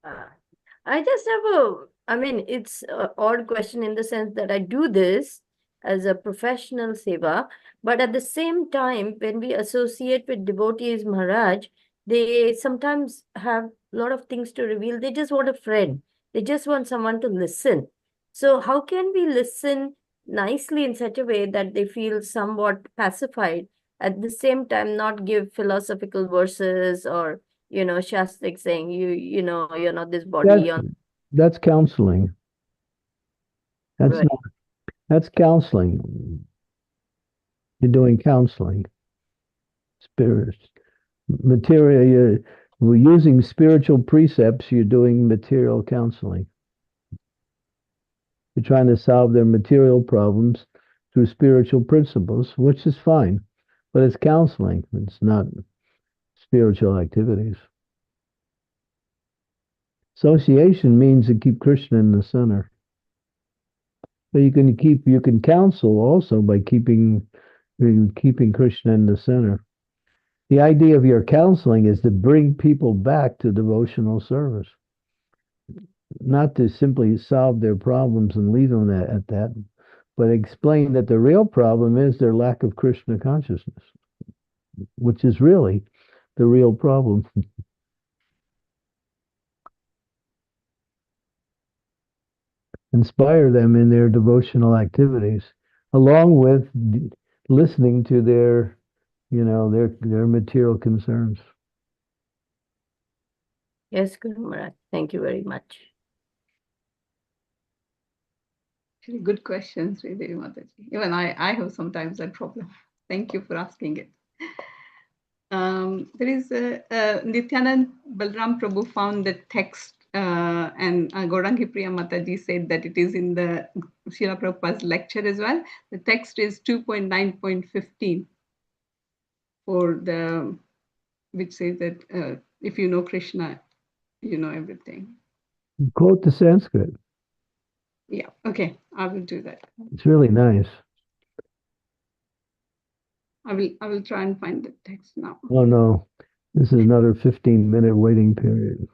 I just have I mean, it's an odd question in the sense that I do this as a professional seva, but at the same time, when we associate with devotees, Maharaj, they sometimes have a lot of things to reveal. They just want a friend. They just want someone to listen. So how can we listen nicely in such a way that they feel somewhat pacified, at the same time not give philosophical verses or Shastik saying you're not this body on That's counseling. That's right. not, that's counseling. You're doing counseling. Spirit, material. We're using spiritual precepts. You're doing material counseling. You're trying to solve their material problems through spiritual principles, which is fine, but it's counseling. It's not spiritual activities. Association means to keep Krishna in the center. But you can counsel also by keeping Krishna in the center. The idea of your counseling is to bring people back to devotional service, not to simply solve their problems and leave them at that, but explain that the real problem is their lack of Krishna consciousness, which is really the real problem. Inspire them in their devotional activities, along with listening to their material concerns. Yes, Guru Maharaj. Thank you very much. Actually, good questions, Sridevi Mataji. Even I have sometimes that problem. Thank you for asking it. There is Nityanand Balram Prabhu found the text, and Gaurangi Priya Mataji said that it is in the Srila Prabhupada's lecture as well. The text is 2.9.15 for the, which says that if you know Krishna, you know everything. Quote the Sanskrit. Yeah, okay, I will do that. It's really nice. I will try and find the text now. Oh no, this is another 15-minute waiting period.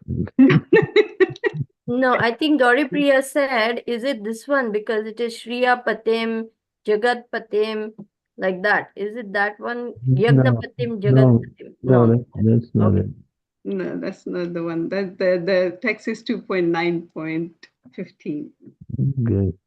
No, I think Gauri Priya said, is it this one? Because it is Shriya Patim, Jagat Patim, like that. Is it that one? Yagna Patim, Jagat Patim. No, that's not Okay. it. No, that's not the one. That the text is 2.9.15. Good.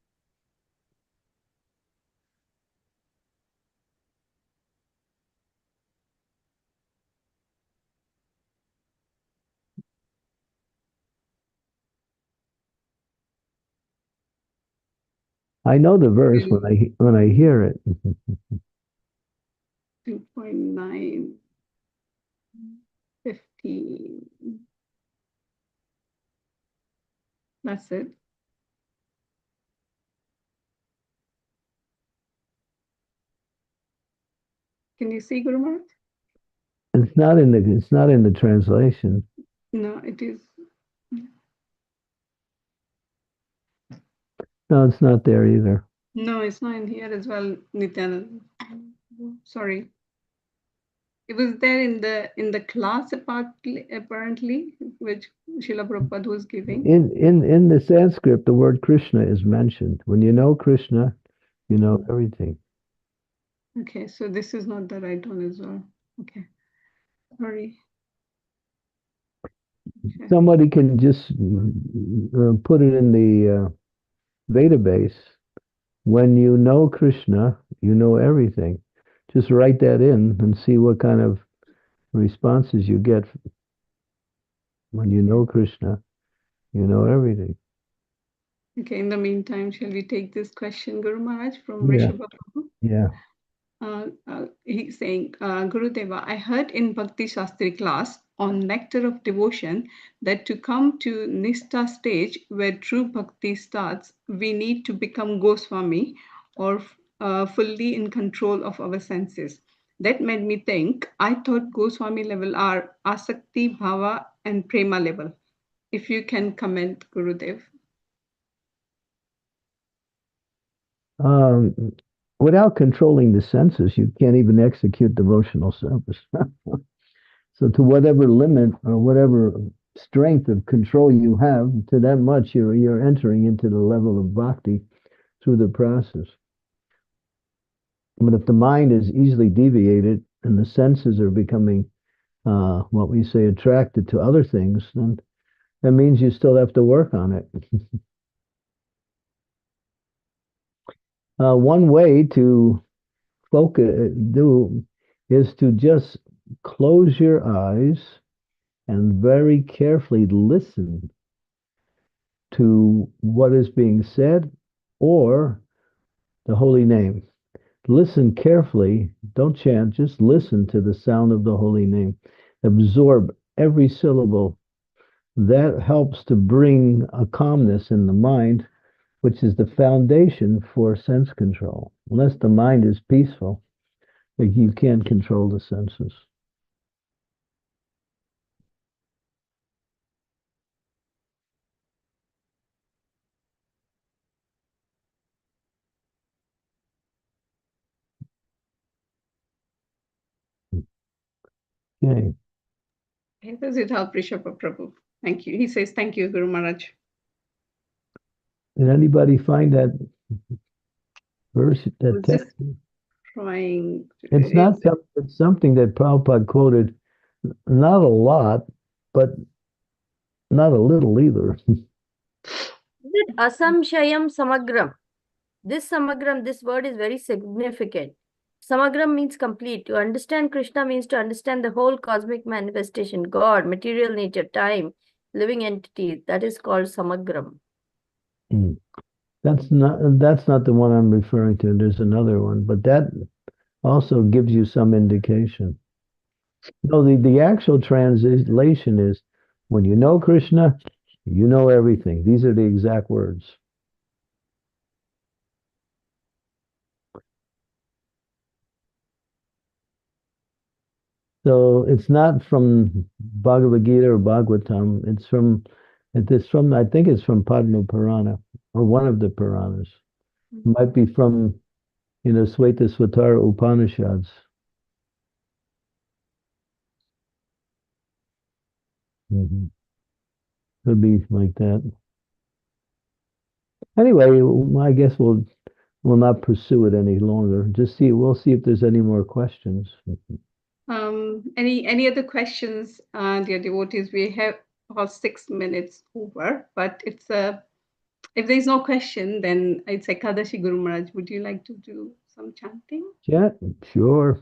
I know the verse when I hear it. 2.9.15. That's it. Can you see, Guru Maharaj? It's not in the translation. No, it is. No, it's not there either. No, it's not in here as well, Nityanand. Sorry. It was there in the class apparently, which Srila Prabhupada was giving. In the Sanskrit, the word Krishna is mentioned. When you know Krishna, you know everything. Okay, so this is not the right one as well. Okay, sorry. Okay. Somebody can just put it in the database. When you know Krishna, you know everything. Just write that in and see what kind of responses you get. When you know Krishna, you know everything. Okay, in the meantime, shall we take this question, Guru Maharaj, from Yeah. Rishabha Prabhu? Yeah. He's saying, Guru Deva, I heard in Bhakti Shastri class on Nectar of Devotion that to come to Nishta stage where true Bhakti starts, we need to become Goswami or fully in control of our senses. That made me think. I thought Goswami level are Asakti, Bhava, and Prema level. If you can comment, Gurudev. Without controlling the senses, you can't even execute devotional service. So to whatever limit or whatever strength of control you have, to that much you're entering into the level of bhakti through the process. But if the mind is easily deviated and the senses are becoming, what we say, attracted to other things, then that means you still have to work on it. One way to focus is to just close your eyes and very carefully listen to what is being said or the holy name. Listen carefully, don't chant, just listen to the sound of the holy name. Absorb every syllable. That helps to bring a calmness in the mind, which is the foundation for sense control. Unless the mind is peaceful, you can't control the senses. Okay. Does it help, Rishabha Prabhu? Thank you. He says, thank you, Guru Maharaj. Did anybody find that verse, I that was text? just trying. It's something that Prabhupada quoted, not a lot, but not a little either. Asamshayam samagram. This samagram, this word is very significant. Samagram means complete. To understand Krishna means to understand the whole cosmic manifestation, God, material nature, time, living entities. That is called samagram. That's not the one I'm referring to. There's another one, but that also gives you some indication. No, the actual translation is, when you know Krishna, you know everything. These are the exact words. So it's not from Bhagavad Gita or Bhagavatam. It's from, I think it's from Padma Purana, or one of the Puranas. It might be from, Sweta Swatara Upanishads. Could be like that. Anyway, I guess we'll not pursue it any longer. We'll see if there's any more questions. Any other questions, dear devotees? We have about 6 minutes over, but if there's no question, then it's Ekadashi. Guru Maharaj, would you like to do some chanting? Yeah, sure.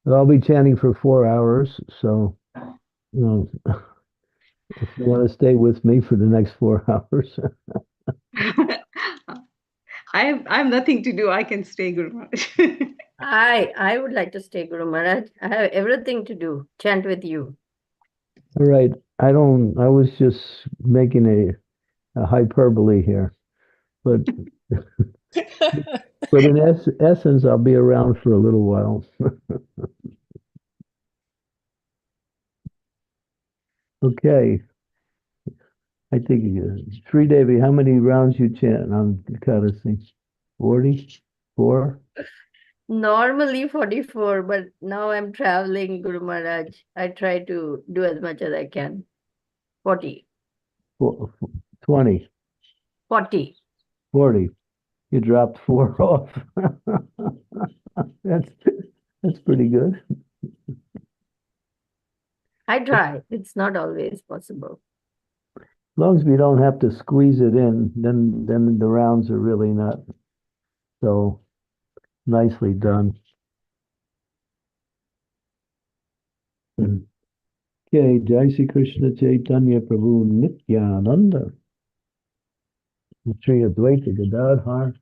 But I'll be chanting for 4 hours, so if you want to stay with me for the next 4 hours. I have nothing to do. I can stay, Guru Maharaj. I would like to stay, Guru Maharaj. I have everything to do. Chant with you. All right. I was just making a hyperbole here, but in essence, I'll be around for a little while. Okay. I think Sri Devi, how many rounds you chant on Ekadasi? 44? Normally 44, but now I'm traveling, Guru Maharaj. I try to do as much as I can. 40. 20. 40. 40. You dropped 4 off. That's pretty good. I try. It's not always possible. As long as we don't have to squeeze it in, then the rounds are really not so nicely done. Okay, Jai Sri Krishna Chaitanya Prabhu Nityananda, Sri Advaita Gadadhar,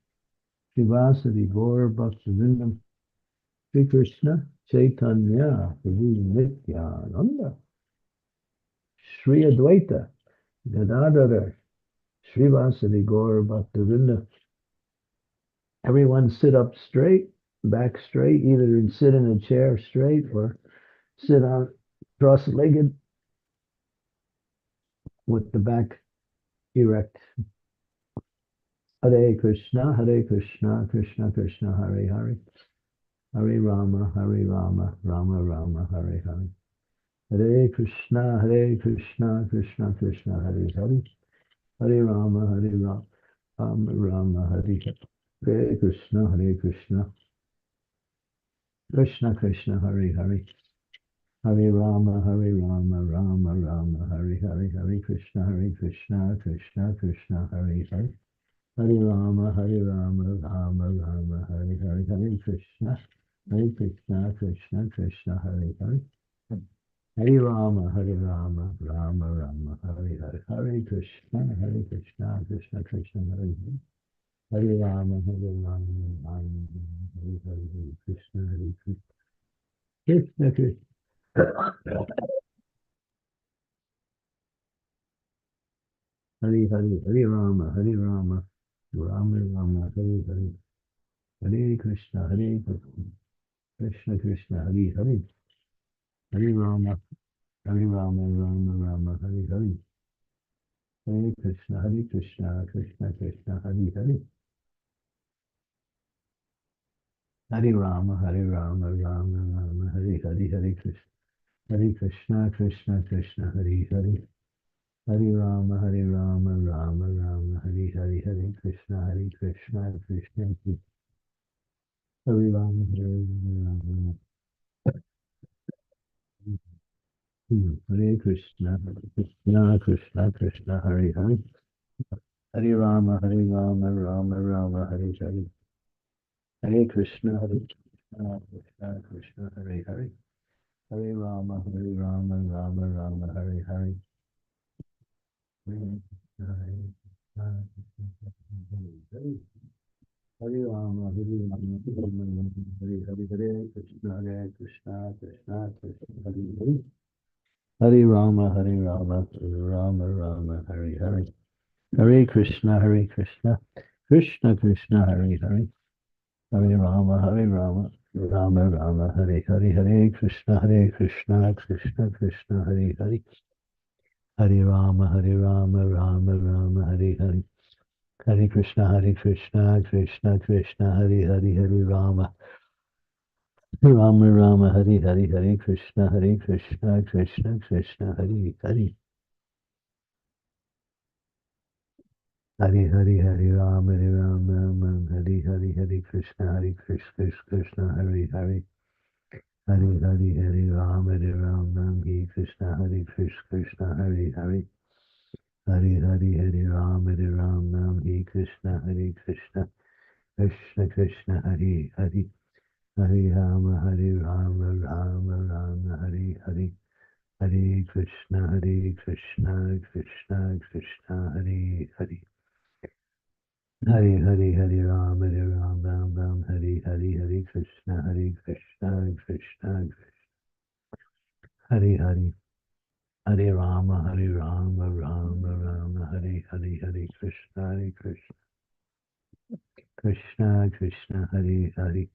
Srivasadi Gaur Bhaktivinoda, Sri Krishna Chaitanya Prabhu Nityananda, Sri Advaita Gadadhar, Srivasadi Gaur Bhaktivinoda. Everyone sit up straight. back straight, either sit in a chair straight or sit on cross-legged with the back erect. Hare Krishna, Krishna Krishna, Hare Hare. Hare Rama, Rama Rama, Hare Hare. Hare Krishna, Krishna Krishna, Hare Hare. Hare Rama, Rama Hare Hare. Hare Krishna, Krishna Krishna, Hare Hare. Hare Rama, Rama Rama, Hare Hare. Hare Krishna, Krishna Krishna, Hare Hare. Hare Rama, Rama Rama, Hare Hare. Hare Krishna, Krishna Krishna, Hare Hare. Hare Rama, Rama Rama, Hare Hare. Hare Krishna, Krishna Krishna, Hare Hare. Hare Rama, Rama Rama, Hare Hare. Hare Krishna, Krishna Krishna. Hare Hare, Hare Rama, Rama Rama, Hare Hare. Hare Krishna, Krishna Krishna, Hare Hare. Hare Rama, Rama Rama, Hare Hare. Hare Krishna, Krishna Krishna, Hare Hare. Hare Rama, Rama Rama, Hare Hare. Hare Krishna, Krishna Krishna, Hare Hare. Hare Rama, Rama Rama, Hare Hare. Hare Krishna, Krishna Krishna, Hare Rama, Rama. Hare Krishna, Krishna Krishna, Hare Hare. Hare Rama, Rama Rama, Hare Hare. Hare Krishna, Krishna Krishna, Hare Hare. Hare Rama, Rama Rama, Hare Hare. Hare Rama, Rama Rama, Hare Hare. Hare Krishna, Krishna Krishna, Hare Hare. Hare Rama, Rama Rama, Hare Hare. Hare Krishna, Krishna Krishna, Hare Hare. Hare Rama, Rama Rama, Hare Hare. Hare Krishna, Krishna Krishna, Hare Hare. Hare Rama, Rama Rama, Hare Hare. Hare Krishna, Krishna Krishna, Hare Hare. Hare Rama, Rama, Hare Hare. Hare Krishna, Krishna Krishna, Hare Hare. Hare Hare, Hare Rama, Hare Hare. Hare Krishna, Krishna Hare Hare. Hare Hare, Hare Rama, Hare Krishna, Krishna Hare Hare. Hare Hare, Hare Rama, Hare Krishna, Krishna Krishna, Hare Hare. Hare Rama, Rama Hare Hare. Hare Krishna, Krishna Krishna, Hare Hare. Hare Hare, Hare Rama, Hare Hare. Hare Krishna, Krishna Krishna, Hare Hare. Hare Rama, Rama Rama, Hare Hare. Hare Krishna, Krishna Krishna, Hare Hare.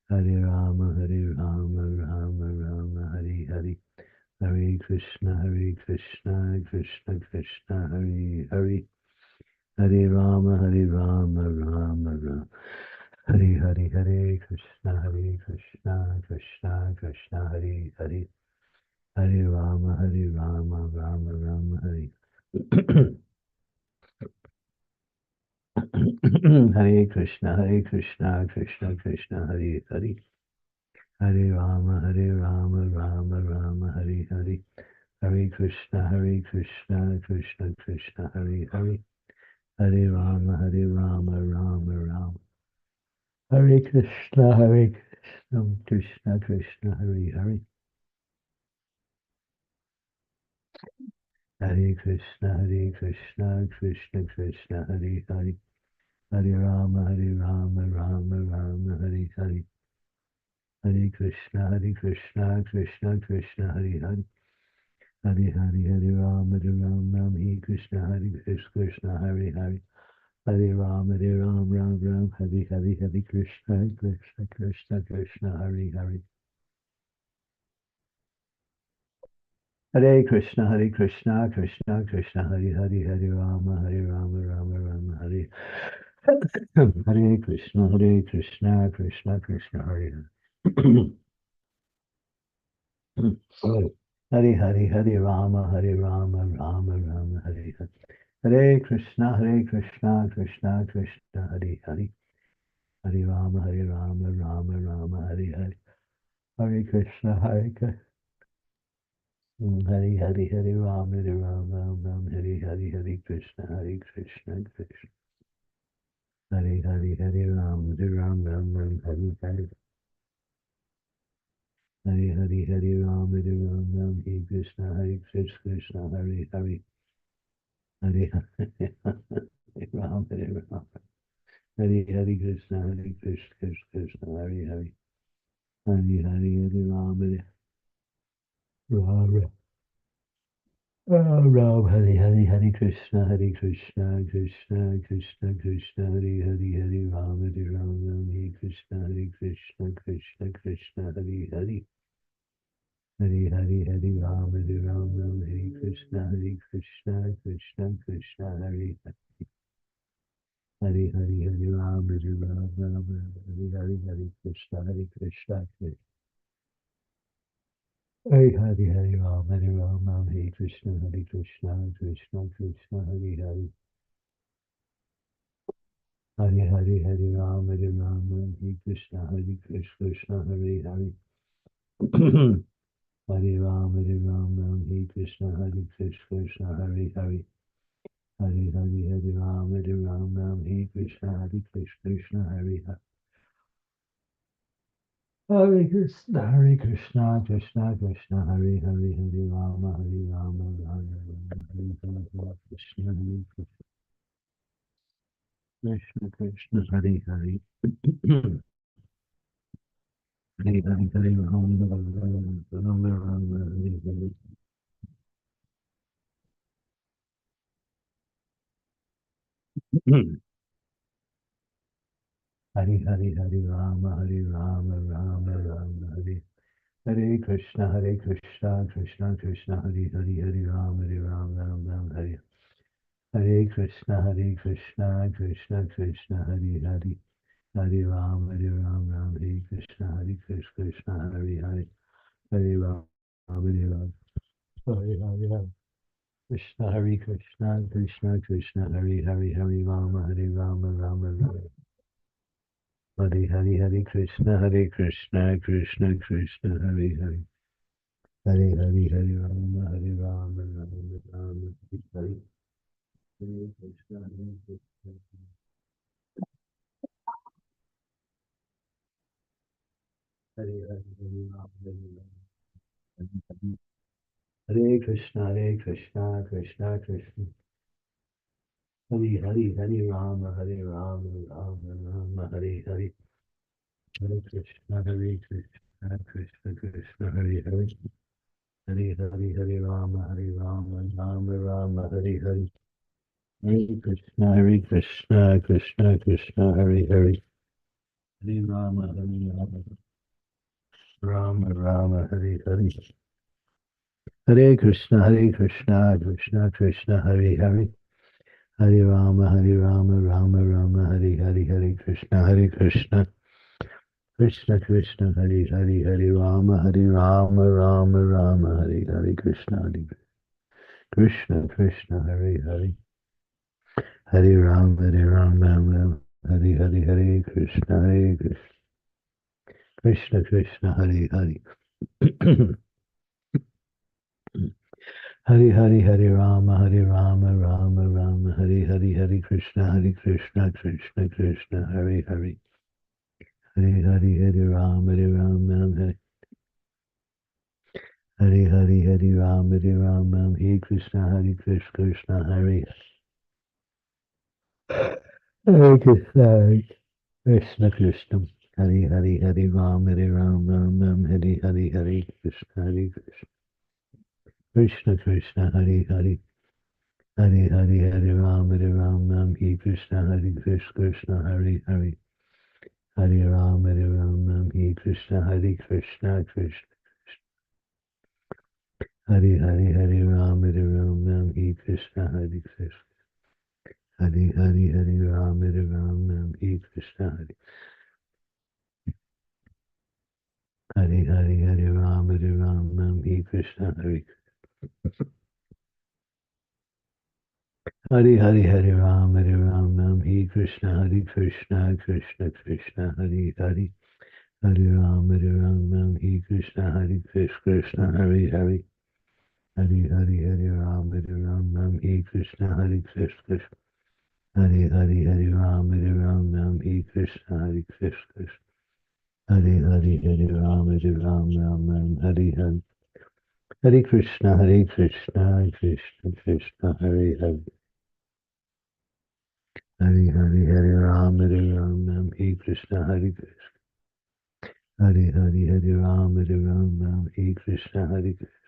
Hare Rama, Rama Rama, Hare Hare. Hare Krishna, Krishna Krishna, Hare Hare. Hare Rama, Rama Rama, Hare Hare. Hare Krishna, Krishna Krishna, Hare Hare. Hare Rama, Rama Rama, Hare. Hare Krishna, Krishna Krishna, Hare Hare. Hare Rama, Rama Rama, Hare Hare. Hare Krishna, Krishna Krishna, Hare Hare. Hare Rama, Rama Rama, Hare Krishna, Krishna Krishna, Hare Hare. Hare Krishna, Krishna Krishna, Hare Hare. Hare Rama, Rama Rama, Hare Hare. Hare Krishna, Krishna Krishna, Hare Hare. Hare Hare, Hare Rama, Hare Krishna, Krishna Hare Hare. Hare Ram, Ram Ram, Hare Hare, Hare Krishna, Krishna Krishna, Krishna Hare Hare. Hare Krishna, Krishna Krishna, Hare Hare, Hare Rama, Rama Rama, Hare Hare Krishna, Krishna Krishna, Hare Hare. Hare Hare, Hare Rama, Rama Rama, Hare Hare. Hare Krishna, Krishna Krishna, Hare Hare. Hare Rama, Rama Rama, Hare Hare. Hare Krishna, Krishna. Hare Hare, Hare Rama, Rama, Hare Hare, Hare Krishna, Krishna Krishna. Hare Hare, Hare Rama, Rama, Hare Hare. Hare Hare, Hare Rama, Rama, Hare Krishna, Krishna, Hare Hare. Hare Hare, Hare Rama, Rama. Hare Hare Krishna, Krishna, Hare Hare. Hare Hare, Hare Rama, Rama. Ram, Hare Hare, Hare Krishna, Krishna Krishna Krishna, Hare Hare, Hare Rama, Hare Krishna, Krishna Krishna, Hare Hare. Hare Hare, Hare Rama, Hare Krishna, Krishna Krishna, Hare Hare. Hare Hare, Hare Rama, Hare Hare, Hare Krishna, Krishna Krishna. Hare Hare, Hare Rama, Hare Krishna, Krishna Krishna, Hare Hare. Hare Hare, Hare Rama, Hare Krishna, Krishna, Hare Hare. Hare Rama, Hare Krishna, Krishna, Hare Hare. Hare Hare, Hare Rama, Hare Krishna, Krishna, Hare Hare. Hare Krishna, Krishna Krishna, Hare Hare, Hare Rama, Rama, Hare Hare, Krishna, Krishna Krishna, Hare Hare. Hare Hare, Hare Rama, Rama, Hare Hare. Hare Hare, Hare Rama, Rama Rama, Hare Hare Krishna, Krishna Krishna, Hare Hare, Hare Rama, Rama, Hare Hare Krishna, Krishna Krishna, Hare Hare, Hare Rama, Hare Krishna, Krishna, Hare Hare, Hare Rama, Hare Hare, Krishna, Krishna, Hare Hare, Hare Rama, Rama, Hare Hare, Hare Krishna, Krishna Krishna, Hare Hare. Hare Hare, Hare Rama, Rama, Hare Hare. Hare Krishna, Krishna. Hare Hare, Hare Rama, Hare Hare. Hare Krishna, Krishna Krishna. Hare Hare, Hare Rama, Rama, Hare Hare. Hare Krishna, Krishna Krishna, Hare Hare. Hare Hare, Hare Rama, Rama, Hare Hare. Hare Krishna, Krishna, Hare Hare. Hare Rama, Rama, Hare Hare. Hare Krishna, Krishna Krishna, Hare Hare. Hare Rama, Rama, Hare Hare. Hare Krishna, Krishna Krishna, Hare Hare. Hare Rama, Rama, Hare Hare. Krishna, Krishna, Hare Hare. Hare Rama, Hare Hare. Hare Krishna, Krishna Krishna, Hare Hare. Hare Hare, Hare Rama, Rama, Hare Hare. Hare Krishna, Krishna Krishna, Hare Hare. Hare Hare, Hare Rama, Hare Hare, Hare Rama, Hare Krishna, Krishna, Hare Hare Krishna, Krishna Krishna, Hare Hare, Hare Rama, Hare Hare, Hare Krishna, Krishna Krishna, Hare Hare. Hare Hare Hare Ram Ram Krishna Hare Krishna Hare Hare Hare Ram Ram Krishna Hare Krishna Krishna Hare Hare Hare Ram Ram Krishna Hare Krishna Hare Hare Hare Ram Ram Krishna Hare Hare Hare Hare Ram Krishna Hare Hare Hare Hare Ram Krishna Hare Krishna Krishna Krishna Hare Hare Hare Ram Krishna Hare Krishna Hare Hare Hare Hare Hare Ram Krishna Hare Krishna Hare Hare Hare Ram Krishna Hare Krishna Hare Hare Hare Ram Hare Hare Hare Krishna Krishna Krishna Hare Hare Hare Hare Hare Ram Krishna Hare Krishna Hare Hare Hare Ram Krishna Hare Krishna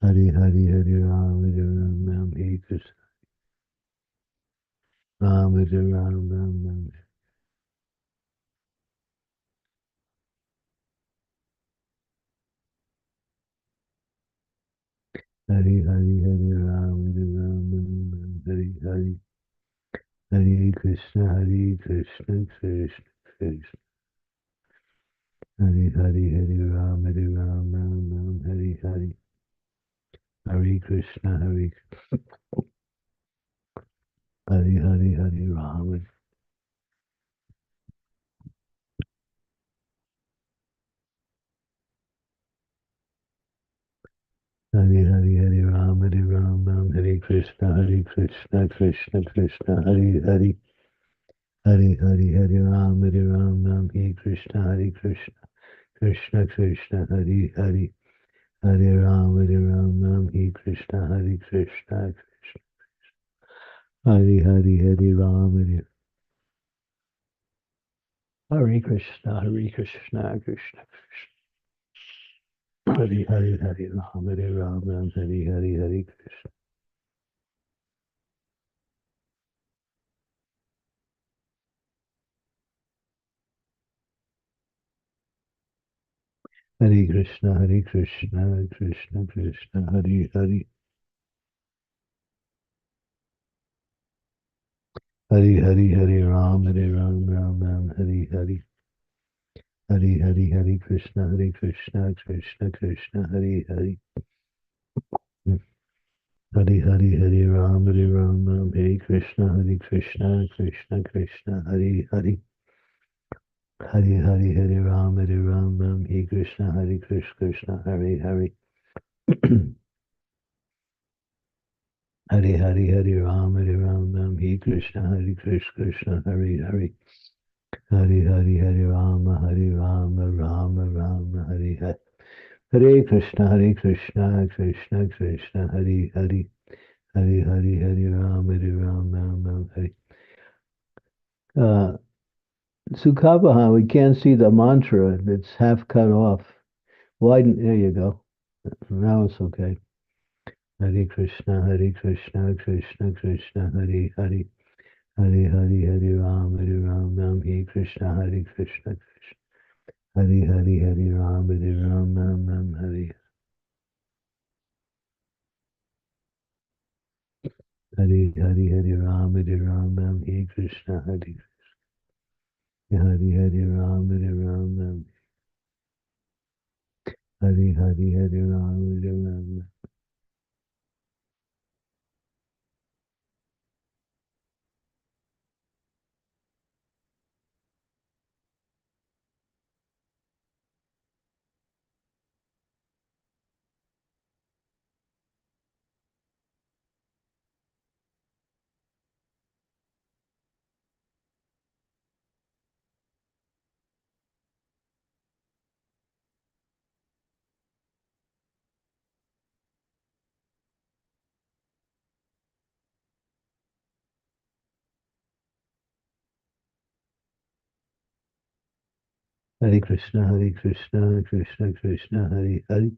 Hare Hare Hare Ram Krishna Ram Hare Hare Hare Ram Hare Hare Hare Krishna Krishna Krishna Hare Hare Hare Ram Hare Hare Hare Krishna Hare Hare Ram Hare Hare Hare Ram Hare Krishna Krishna Krishna Hare Hare Hare Hare Hare Ram Hare Krishna Krishna Krishna Krishna Hare Hare Hare Ram Krishna Krishna Krishna Hare Hare Hare Ram Hare Krishna Krishna Krishna Hare Hare Hare Ram Hare Hare Krishna Hare Krishna Krishna Krishna Hare Hare Hare Hare Hare Ram Hare Hare Hare Hare Hare Krishna Krishna Krishna Hare Hare Hare Hare Hare Ram Hare Krishna Krishna Krishna Hare Hare Hare Hare Hare Ram Hare Krishna Krishna Hare Hare Hare Hare Hare Ram Hare Krishna Krishna Hare Hare Hare Hare Hare Rama Rama Hare Hare Hare Krishna Krishna Krishna Hare Hare Hare Hare Hare Ram Hare Sukhabaha, we can't see the mantra. It's half cut off. Widen. There you go. Now it's okay. Hare Krishna Krishna Krishna Hare Hare Hare Hare Hare Ram Hare Krishna Krishna Hare Hare Hare Ram Hare Hare Hare Hare Ram Hare Krishna Hare Hare Ram Hare Hare Hare Ram Hare Krishna Krishna Krishna Hare Hare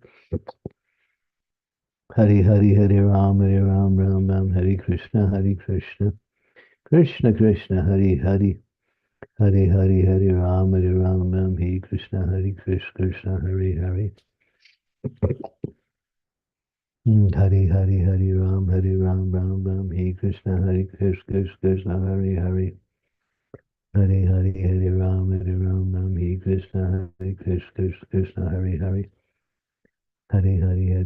Hari Hari Hare Ram Ram Ram Hare Krishna Krishna Krishna Krishna Hari Hari Hari Hari Hare Ram Ram Hare Krishna Krishna Hari Hari Hari Hari Hare Ram Ram Hare Krishna Krishna Hari Hari Hari Hari Hare Ram Ram Hare Krishna Krishna Hari Hari Hari Hari Hare